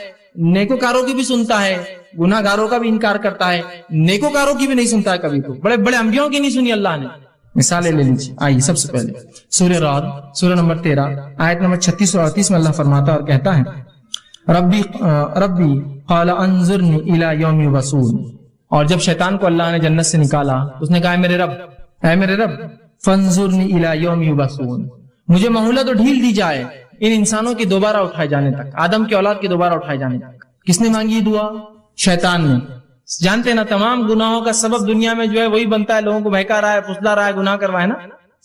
نیکوکاروں کی بھی سنتا ہے, گناہگاروں کا بھی انکار کرتا ہے, نیکوکاروں کی بھی نہیں سنتا ہے کبھی. تو بڑے بڑے انبیاءوں کی نہیں سنی اللہ نے. مثالیں لے لیجیے. آئیے سب سے پہلے سورہ رعد, سورہ نمبر 13 آیت نمبر 36 اور 38 میں اللہ فرماتا اور کہتا ہے, ربی قال انظرنی الی یوم یبعثون. اور جب شیطان کو اللہ نے جنت سے نکالا, اس نے کہا میرے رب اے میرے رب فانظرنی الی یوم یبعثون، مجھے مہلت و ڈھیل دی جائے ان انسانوں کے دوبارہ اٹھائے جانے تک، آدم کی اولاد کے دوبارہ اٹھائے جانے تک۔ کس نے مانگی یہ دعا؟ شیطان نے۔ جانتے ہیں نا تمام گناہوں کا سبب دنیا میں جو ہے وہی بنتا ہے، لوگوں کو بہکا رہا ہے، پھسلا رہا ہے، گناہ کروا ہے نا،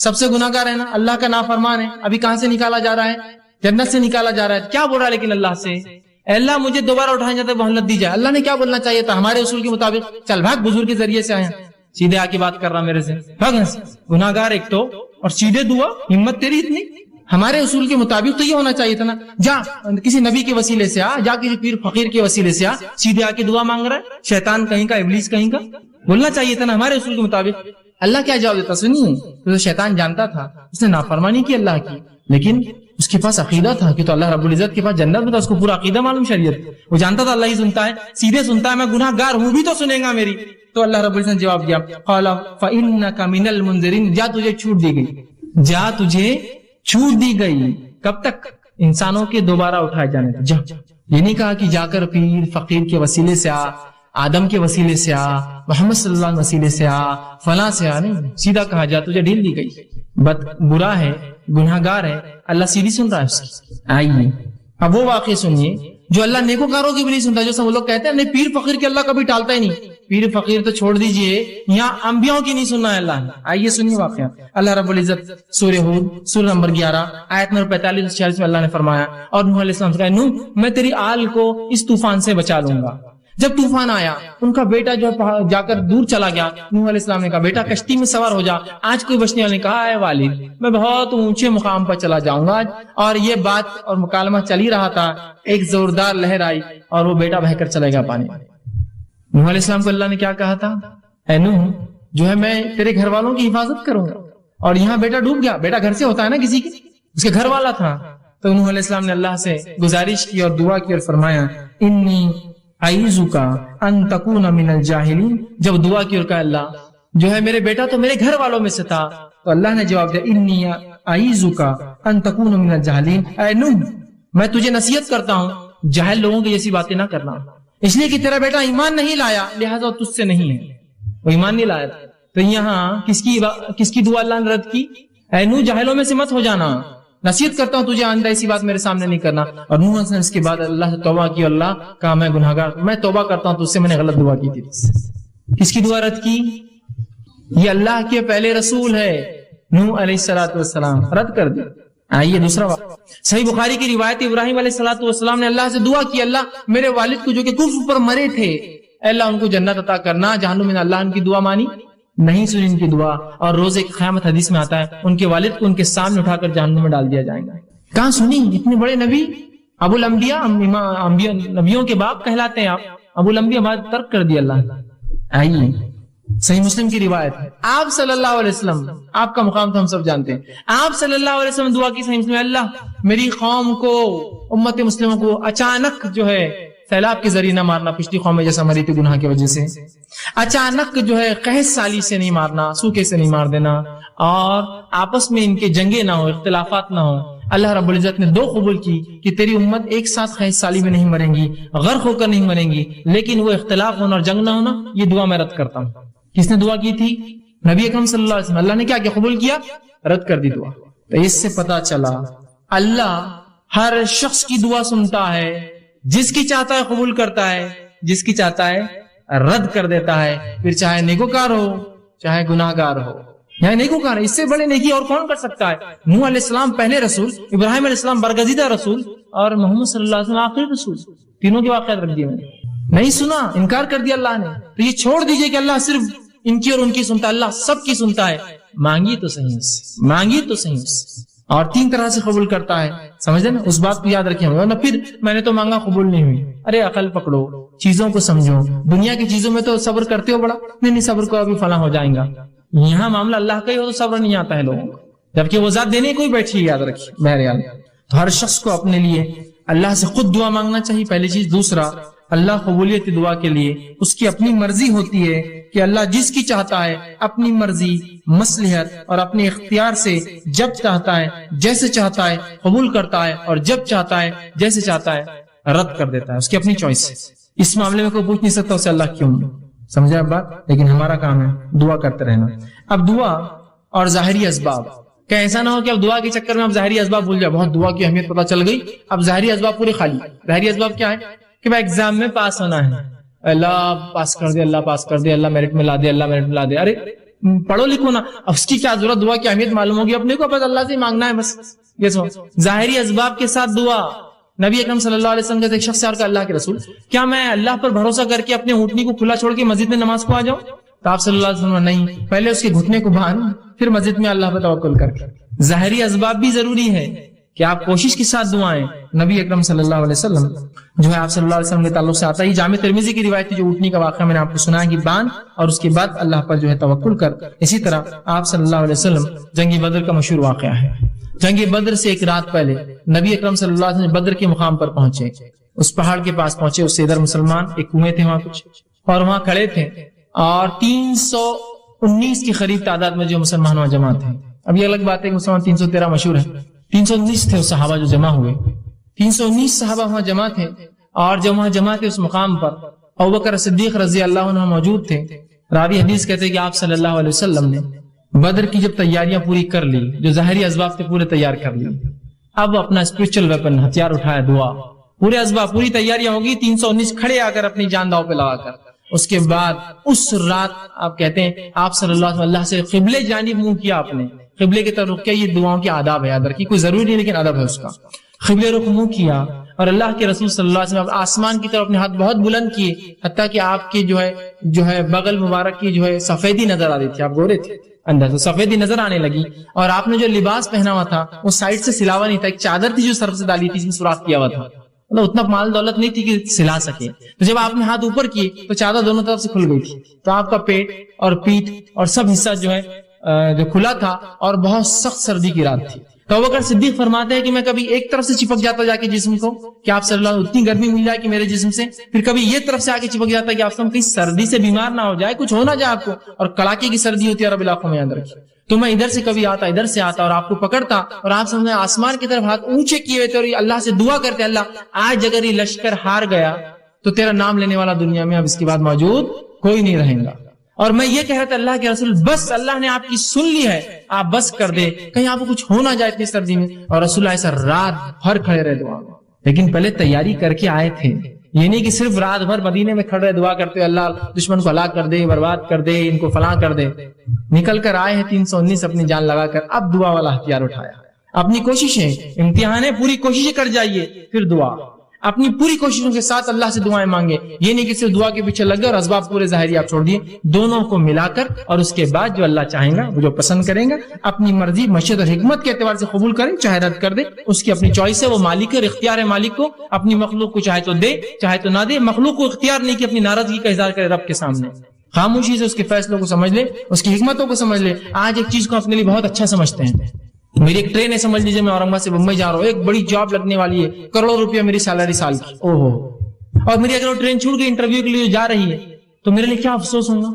سب سے گناہ گار ہے نا، اللہ کا نافرمان ہے۔ ابھی کہاں سے نکالا جا رہا ہے؟ جنت سے نکالا جا رہا ہے۔ کیا بول رہا ہے لیکن اللہ سے، اے اللہ مجھے دوبارہ اٹھایا جاتا ہے، مہلت دی جائے۔ اللہ نے کیا بولنا چاہیے تھا ہمارے اصول کے مطابق؟ چل بھاگ، بزرگ کے ذریعے سے آیا، سیدھے آ کے بات کر رہا میرے سے، بھاگ، گناہ گار ایک تو، اور سیدھے دعا، ہمت تیری اتنی؟ ہمارے اصول کے مطابق تو یہ ہونا چاہیے تھا نا، جا کسی نبی کے وسیلے سے آ، جا کسی پیر فقیر کے وسیلے سے آ، سیدھے آ کے دعا مانگ رہا ہے، شیطان کہیں کا، ابلیس کہیں کا، بولنا چاہیے تھا نا ہمارے اصول کے مطابق۔ اللہ کیا جواب دیتا؟ سنیے، تو شیطان جانتا تھا، اس نے نافرمانی کی اللہ کی، لیکن اس کے پاس عقیدہ تھا کہ تو اللہ رب العزت کے پاس جنت میں تھا، اس کو پورا عقیدہ معلوم شریعت، وہ جانتا تھا اللہ ہی سنتا ہے، سیدھے سنتا ہے، میں گناہ گار ہوں بھی تو سنے گا میری۔ تو اللہ رب العزت نے جواب دیا، قال فإنك من المنذرين، جا تجھے چھوٹ دی گئی، جا تجھے چھوٹ دی گئی۔ کب تک؟ انسانوں کے دوبارہ اٹھائے جانے تک۔ جا، یہ نہیں کہا کہ جا کر پیر فقیر کے وسیلے سے آ، آدم کے وسیلے سے آ، محمد صلی اللہ علیہ وسیلے سے آ، فلاں سے آ، نہیں، سیدھا کہا جا تجھے ڈھیل دی گئی، برا ہے، گناہ گار ہے، اللہ سیدھی سن رہا ہے اس کی۔ آئیے اب وہ واقعہ سنیے جو اللہ نیکوکاروں کی بھی نہیں سنتا، جو سب لوگ کہتے ہیں نہیں پیر فقیر کے اللہ کبھی ٹالتا ہی نہیں، پیر فقیر تو چھوڑ دیجئے، یہاں انبیاءوں کی نہیں سننا ہے اللہ نے۔ آئیے سنیے واقعہ، اللہ رب العزت سورہ ہود سورہ نمبر 11 آیت نمبر 45-46 میں اللہ نے فرمایا، اور نوح علیہ السلام سے کہا، نوح میں تیری آل کو اس طوفان سے بچا لوں گا۔ جب طوفان آیا ان کا بیٹا جو جا کر دور چلا گیا، نوح علیہ السلام نے کہا بیٹا کشتی میں سوار ہو جا، آج کوئی بچنے والے نے کہا اے والد میں بہت اونچے مقام پر چلا جاؤں گا آج، اور یہ بات اور مکالمہ چل ہی رہا تھا، ایک زوردار لہر آئی اور وہ بیٹا بہہ کر چلے گا پانی میں۔ نوح علیہ السلام کو اللہ نے کیا کہا تھا؟ اے نوح جو ہے میں تیرے گھر والوں کی حفاظت کروں گا، اور یہاں بیٹا ڈوب گیا، بیٹا گھر سے ہوتا ہے نا کسی کے، اس کے گھر والا تھا، تو نوح علیہ السلام نے اللہ سے گزارش کی اور دعا کی اور فرمایا انی اعیذک ان تکون من الجاہلین۔ جب دعا کی اور کہا اللہ جو ہے میرے بیٹا تو میرے گھر والوں میں سے تھا، تو اللہ نے جواب دیا انی اعیذک ان تکون من الجاہلین، اے نوح میں تجھے نصیحت کرتا ہوں جاہل لوگوں کی جیسی باتیں نہ کرنا، اس لیے کہ تیرا بیٹا ایمان نہیں لایا لہذا تجھ سے نہیں ہے، وہ ایمان نہیں لایا۔ تو یہاں کس کی دعا اللہ نے رد کی؟ اے نوح جاہلوں میں سے مت ہو جانا، نصیحت کرتا ہوں تجھے آئندہ ایسی بات میرے سامنے نہیں کرنا۔ اور نوح نے اس کے بعد اللہ سے توبہ کی، اللہ کہا میں گناہگار، میں توبہ کرتا ہوں تجھ سے، میں نے غلط دعا کی تھی۔ کس کی دعا رد کی؟ یہ اللہ کے پہلے رسول ہے نوح علیہ السلام، رد کر دی۔ آئیے دوسرا واقعہ، صحیح بخاری کی روایت، ابراہیم علیہ السلام نے اللہ سے دعا کی، اللہ میرے والد کو جو کہ کفر پر مرے تھے، اے اللہ ان کو جنت عطا کرنا، جہنم میں۔ اللہ ان کی دعا مانی نہیں، سنی ان کی دعا، اور روز قیامت حدیث میں آتا ہے ان کے والد کو ان کے سامنے اٹھا کر جہنم میں ڈال دیا جائے گا۔ کہاں سنی؟ اتنے بڑے نبی، ابو الانبیاء، نبیوں کے باپ کہلاتے ہیں آپ، ابو الانبیاء بعد ترک کر دیا اللہ نے۔ آئیے صحیح مسلم کی روایت، آپ صلی اللہ علیہ وسلم، آپ کا مقام تو ہم سب جانتے ہیں، آپ صلی اللہ علیہ وسلم دعا کی صحیح مسلم، اللہ میری قوم کو، امت مسلموں کو اچانک جو ہے سیلاب کے ذریعے نہ مارنا، پچھلی قوم میں جیسا مری تھی گناہ کی وجہ سے، اچانک جو ہے قحط سالی سے نہیں مارنا، سوکھے سے نہیں مار دینا، اور آپس میں ان کے جنگیں نہ ہو، اختلافات نہ ہو۔ اللہ رب العزت نے دو قبول کی کہ تیری امت ایک ساتھ قحط سالی میں نہیں مریں گی، غرق ہو کر نہیں مریں گی، لیکن وہ اختلاف ہونا اور جنگ نہ ہونا، یہ دعا میں رد کرتا ہوں۔ کس نے دعا کی تھی؟ نبی اکرم صلی اللہ علیہ وسلم۔ اللہ نے کیا قبول کیا؟ رد کر دی دعا۔ تو اس سے پتا چلا اللہ ہر شخص کی دعا سنتا ہے، جس کی چاہتا ہے قبول کرتا ہے، جس کی چاہتا ہے رد کر دیتا ہے، پھر چاہے نیکوکار ہو چاہے گناہگار ہو، یعنی نیکوکار ہے، اس سے بڑے نیکی اور کون کر سکتا ہے؟ نوح علیہ السلام پہلے رسول، ابراہیم علیہ السلام برگزیدہ رسول، اور محمد صلی اللہ علیہ وسلم آخری رسول، تینوں کے واقعات رکھ دیے میں نے۔ نہیں سنا، انکار کر دیا اللہ نے، تو یہ چھوڑ دیجئے کہ اللہ صرف ان کی اور ان کی سنتا، اللہ سب کی سنتا ہے، مانگی تو صحیح اس سے، مانگی تو صحیح اس سے، اور تین طرح سے قبول کرتا ہے، سمجھے نا؟ اس بات کو یاد رکھیں، ورنہ پھر میں نے تو مانگا قبول نہیں ہوئی، ارے عقل پکڑو، چیزوں کو سمجھو، دنیا کی چیزوں میں تو صبر کرتے ہو بڑا، نہیں صبر کو ابھی فلاں ہو جائیں گا، یہاں معاملہ اللہ کا ہی ہو تو صبر نہیں آتا ہے لوگوں کو، جبکہ وہ ذات دینے کوئی بیٹھی، یاد رکھیے بہرحال۔ تو ہر شخص کو اپنے لیے اللہ سے خود دعا مانگنا چاہیے، پہلی چیز۔ دوسرا، اللہ قبولیت دعا کے لیے اس کی اپنی مرضی ہوتی ہے کہ اللہ جس کی چاہتا ہے اپنی مرضی، مصلحت اور اپنے اختیار سے جب چاہتا ہے جیسے چاہتا ہے قبول کرتا ہے، اور جب چاہتا ہے جیسے چاہتا ہے رد کر دیتا ہے، اس کی اپنی چوائس ہے۔ اس معاملے میں کوئی پوچھ نہیں سکتا اسے اللہ کیوں، سمجھا اب بات؟ لیکن ہمارا کام ہے دعا کرتے رہنا۔ اب دعا اور ظاہری اسباب، کہ ایسا نہ ہو کہ اب دعا کے چکر میں اب ظاہری اسباب بھول جائے، بہت دعا کی اہمیت پتہ چل گئی، اب ظاہری اسباب پورے خالی۔ ظاہری اسباب کیا ہے کہ بھائی ایگزام میں پاس ہونا ہے، اللہ پاس کر دے، اللہ پاس کر دے، اللہ میرٹ میں لا دے، اللہ میرٹ میں لا دے۔ ارے پڑھو لکھو نا، اب اس کی کیا ضرورت، دعا کی اہمیت معلوم ہوگی اپنے کو، بس اللہ سے مانگنا ہے بس۔ یہ سو ظاہری اسباب کے ساتھ دعا۔ نبی اکرم صلی اللہ علیہ وسلم کے ایک شخص سے کہا، اللہ کے رسول کیا میں اللہ پر بھروسہ کر کے اپنے اونٹنی کو کھلا چھوڑ کے مسجد میں نماز کو آ جاؤں؟ تو آپ صلی اللہ علیہ وسلم نہیں، پہلے اس کے گھٹنے کو باندھ پھر مسجد میں اللہ پر توکل کر کے۔ ظاہری اسباب بھی ضروری ہے کہ آپ کوشش کے ساتھ دعائیں۔ نبی اکرم صلی اللہ علیہ وسلم جو ہے آپ صلی اللہ علیہ وسلم کے تعلق سے آتا ہی جامع ترمذی کی روایت ہے، جو اونٹنی کا واقعہ میں نے آپ کو سنا ہے کہ باندھ اور اس کے بعد اللہ پر جو ہے توکل کر۔ اسی طرح آپ صلی اللہ علیہ وسلم جنگ بدر کا مشہور واقعہ ہے، جنگ بدر سے ایک رات پہلے نبی اکرم صلی اللہ علیہ وسلم بدر کے مقام پر پہنچے، اس پہاڑ کے پاس پہنچے، اس سے ادھر مسلمان ایک کنویں تھے وہاں کچھ، اور وہاں کھڑے تھے، اور 319 کی قریب تعداد میں جو مسلمان وہاں جمع تھے۔ اب یہ الگ بات ہے کہ مسلمان 313 مشہور ہے، 319 تھے اس صحابہ جو جمع ہوئے، 319 صحابہ وہاں جمع تھے، اور جب وہاں جمع تھے اس مقام پر ابوبکر صدیق رضی اللہ عنہ موجود تھے۔ راوی حدیث کہتے ہیں کہ آپ صلی اللہ علیہ وسلم نے بدر کی جب تیاریاں پوری کر لی، جو ظاہری اسباب تھے پورے تیار کر لی، اب اپنا اسپرچل ویپن ہتھیار اٹھایا، دعا، پورے اسباب پوری تیاریاں ہوگی، 319 کھڑے آ کر اپنی جان داؤ پہ لگا کر۔ اس کے بعد اس رات آپ کہتے ہیں آپ صلی اللہ علیہ وسلم اللہ سے قبلے جانب منہ کیا، آپ نے قبلے کی طرف رخ کیا۔ یہ دعاؤں کے آداب ہے، یاد رکھیے، کوئی ضروری نہیں لیکن ادب ہے اس کا۔ قبلے رخ منہ کیا اور اللہ کے رسول صلی اللہ علیہ وسلم آسمان کی طرف اپنے ہاتھ بہت بلند کیے، حتیٰ کہ آپ کے جو ہے بغل مبارک کی جو ہے سفیدی نظر آ رہی تھی، آپ گورے تھے، اندر سے سفیدی نظر آنے لگی، اور آپ نے جو لباس پہنا ہوا تھا وہ سائڈ سے سلاوا نہیں تھا، ایک چادر تھی جو سر سے ڈالی تھی، اس میں سوراخ کیا ہوا تھا، مطلب اتنا مال دولت نہیں تھی کہ سلا سکے۔ تو جب آپ نے ہاتھ اوپر کیے تو چادر دونوں طرف سے کھل گئی تھی، تو آپ کا پیٹ اور پیٹھ اور سب حصہ جو ہے جو کھلا تھا، اور بہت سخت سردی کی رات تھی۔ تو ابوبکر صدیق فرماتے ہیں کہ میں کبھی ایک طرف سے چپک جاتا جا کے جسم کو کہ آپ صلی اللہ علیہ وسلم اتنی گرمی مل جائے کہ میرے جسم سے، پھر کبھی یہ طرف سے آ کے چپک جاتا ہے کہ آپ کہیں سردی سے بیمار نہ ہو جائے، کچھ ہو نہ جائے آپ کو، اور کڑاکے کی سردی ہوتی ہے عرب علاقوں میں، یاد رکھیے۔ تو میں ادھر سے کبھی آتا ادھر سے آتا اور آپ کو پکڑتا، اور آپ سمجھے آسمان کی طرف ہاتھ اونچے کیے ہوئے تھے اور اللہ سے دعا کرتے، اللہ آج اگر یہ لشکر ہار گیا تو تیرا نام لینے والا دنیا میں اب اس کے بعد موجود کوئی نہیں رہے گا۔ اور میں یہ کہہ رہا تھا اللہ کے رسول بس اللہ نے آپ کی سن لی ہے، آپ بس کر دے، کہیں آپ کو کچھ ہو نہ جائے اتنی سردی میں۔ اور رسول ایسا رات بھر کھڑے رہے دعا میں، لیکن پہلے تیاری کر کے آئے تھے، یہ نہیں کہ صرف رات بھر مدینے میں کھڑے دعا کرتے اللہ دشمن کو ہلاک کر دے، برباد کر دے، ان کو فلاں کر دے۔ نکل کر آئے ہیں 319 اپنی جان لگا کر، اب دعا والا ہتھیار اٹھایا۔ اپنی کوششیں، امتحان ہے، پوری کوششیں کر جائیے، پھر دعا، اپنی پوری کوششوں کے ساتھ اللہ سے دعائیں مانگے۔ یہ نہیں کہ صرف دعا کے پیچھے لگ گئے اور اسباب پورے ظاہری آپ چھوڑ دیے، دونوں کو ملا کر، اور اس کے بعد جو اللہ چاہیں گا، وہ جو پسند کریں گا، اپنی مرضی مشیت اور حکمت کے اعتبار سے قبول کریں، چاہے رد کر دے، اس کی اپنی چوائس ہے، وہ مالک ہے، اختیار ہے مالک کو، اپنی مخلوق کو چاہے تو دے چاہے تو نہ دے، مخلوق کو اختیار نہیں کہ اپنی ناراضگی کا اظہار کرے رب کے سامنے، خاموشی سے اس کے فیصلوں کو سمجھ لے، اس کی حکمتوں کو سمجھ لے۔ آج ایک چیز کو اپنے لیے بہت اچھا سمجھتے ہیں، میری ایک ٹرین ہے، سمجھ لیجیے میں اورنگ آباد سے بمبئی جا رہا ہوں، ایک بڑی جاب لگنے والی ہے، کروڑوں روپیہ میری سیلری سال کی، اوہو، اور میری اگر وہ ٹرین چھوٹ گئی انٹرویو کے لیے جا رہی ہے تو میرے لیے کیا افسوس ہوگا،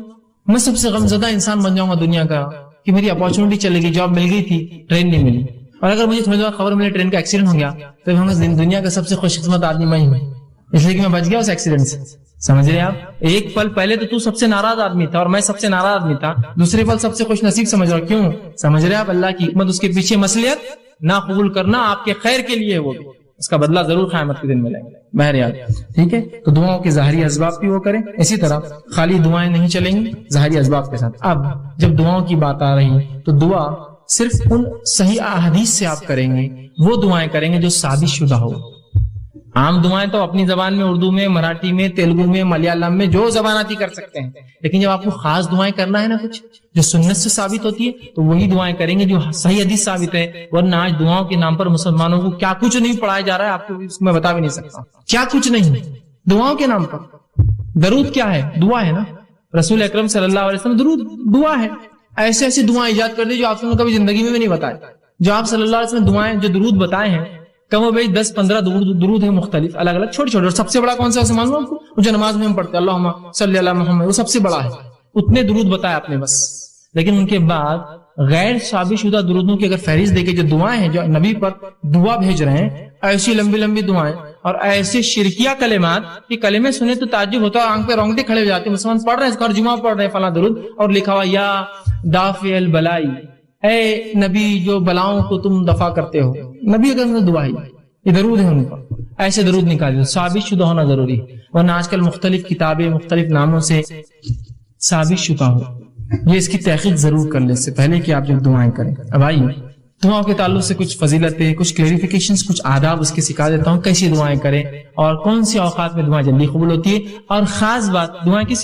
میں سب سے غمزدہ انسان بن جاؤں گا دنیا کا کہ میری اپارچونٹی چلے گئی، جاب مل گئی تھی، ٹرین نہیں ملی، اور اگر مجھے تھوڑی دیر خبر ملی ٹرین کا ایکسیڈنٹ ہو گیا تو دنیا کا سب سے خوش قسمت آدمی میں ہوں، اس لیے کہ میں بچ گیا اس ایکسیڈنٹ سے۔ سمجھ رہے آپ، ایک پل پہلے تو سب سے ناراض آدمی تھا اور میں سب سے ناراض آدمی تھا، دوسرے پل سب سے خوش نصیب سمجھ رہا ہوں، کیوں؟ سمجھ رہے آپ، اللہ کی حکمت، اس کے پیچھے مصلحت نہ قبول کرنا آپ کے خیر کے لیے، وہ اس کا بدلہ ضرور قیامت کے دن ملے گا، بہرحال ٹھیک ہے۔ تو دعاؤں کے ظاہری اسباب بھی وہ کریں، اسی طرح خالی دعائیں نہیں چلیں گی، ظاہری اسباب کے ساتھ۔ اب جب دعاؤں کی بات آ رہی تو دعا صرف ان صحیح احادیث سے آپ کریں گے، وہ دعائیں کریں گے جو ثابت شدہ ہو۔ عام دعائیں تو اپنی زبان میں، اردو میں، مراٹھی میں، تیلگو میں، ملیالم میں، جو زبان آتی کر سکتے ہیں، لیکن جب آپ کو خاص دعائیں کرنا ہے نا، کچھ جو سنت سے ثابت ہوتی ہے، تو وہی دعائیں کریں گے جو صحیح حدیث ثابت ہے۔ ورنہ آج دعاؤں کے نام پر مسلمانوں کو کیا کچھ نہیں پڑھایا جا رہا ہے، آپ کو اس میں بتا بھی نہیں سکتا، کیا کچھ نہیں دعاؤں کے نام پر۔ درود کیا ہے؟ دعا ہے نا، رسول اکرم صلی اللہ علیہ وسلم درود دعا ہے۔ ایسے ایسی دعائیں ایجاد کر دی جو آپ نے کبھی زندگی میں بھی نہیں بتائے، جو آپ صلی اللہ علیہ وسلم دعائیں جو درود بتائے ہیں، کم و بیش 10-15 درود ہیں مختلف، الگ الگ، چھوٹے چھوٹے، اور سب سے بڑا کون سا معلوم ہے آپ کو؟ جو نماز میں ہم پڑھتے ہیں اللہم صلی علی محمد، وہ سب سے بڑا ہے، اتنے درود بتائے آپ نے بس۔ لیکن ان کے بعد غیر ثابت شدہ درودوں کی اگر فہرست دیکھے جو دعائیں ہیں جو نبی پر دعا بھیج رہے ہیں، ایسی لمبی لمبی دعائیں اور ایسے شرکیہ کلمات کہ کلمے سنے تو تعجب ہوتا ہے، آنکھ پہ رونگٹے کھڑے ہو جاتے ہیں، مسلمان پڑھ رہے ہیں، ہر جمعہ پڑھ رہے ہیں فلاں درود اور لکھا ہوا یا دافع البلائی، اے نبی جو بلاؤں کو تم دفع کرتے ہو، نبی اگر دعا ہے، یہ درود ہے ان پر، ایسے درود نکالے، ثابت شدہ ہونا ضروری ہے، ورنہ آج کل مختلف کتابیں مختلف ناموں سے ثابت شدہ ہو، یہ اس کی تحقیق ضرور کر لیں اس سے پہلے کہ آپ جب دعائیں کریں۔ اب آئیے دعاؤں کے تعلق سے کچھ فضیلتیں، کچھ کلیریفیکیشنز، کچھ آداب اس کے سکھا دیتا ہوں، کیسی دعائیں کریں اور کون سی اوقات میں دعائیں جلدی قبول ہوتی ہے، اور خاص بات دعائیں کس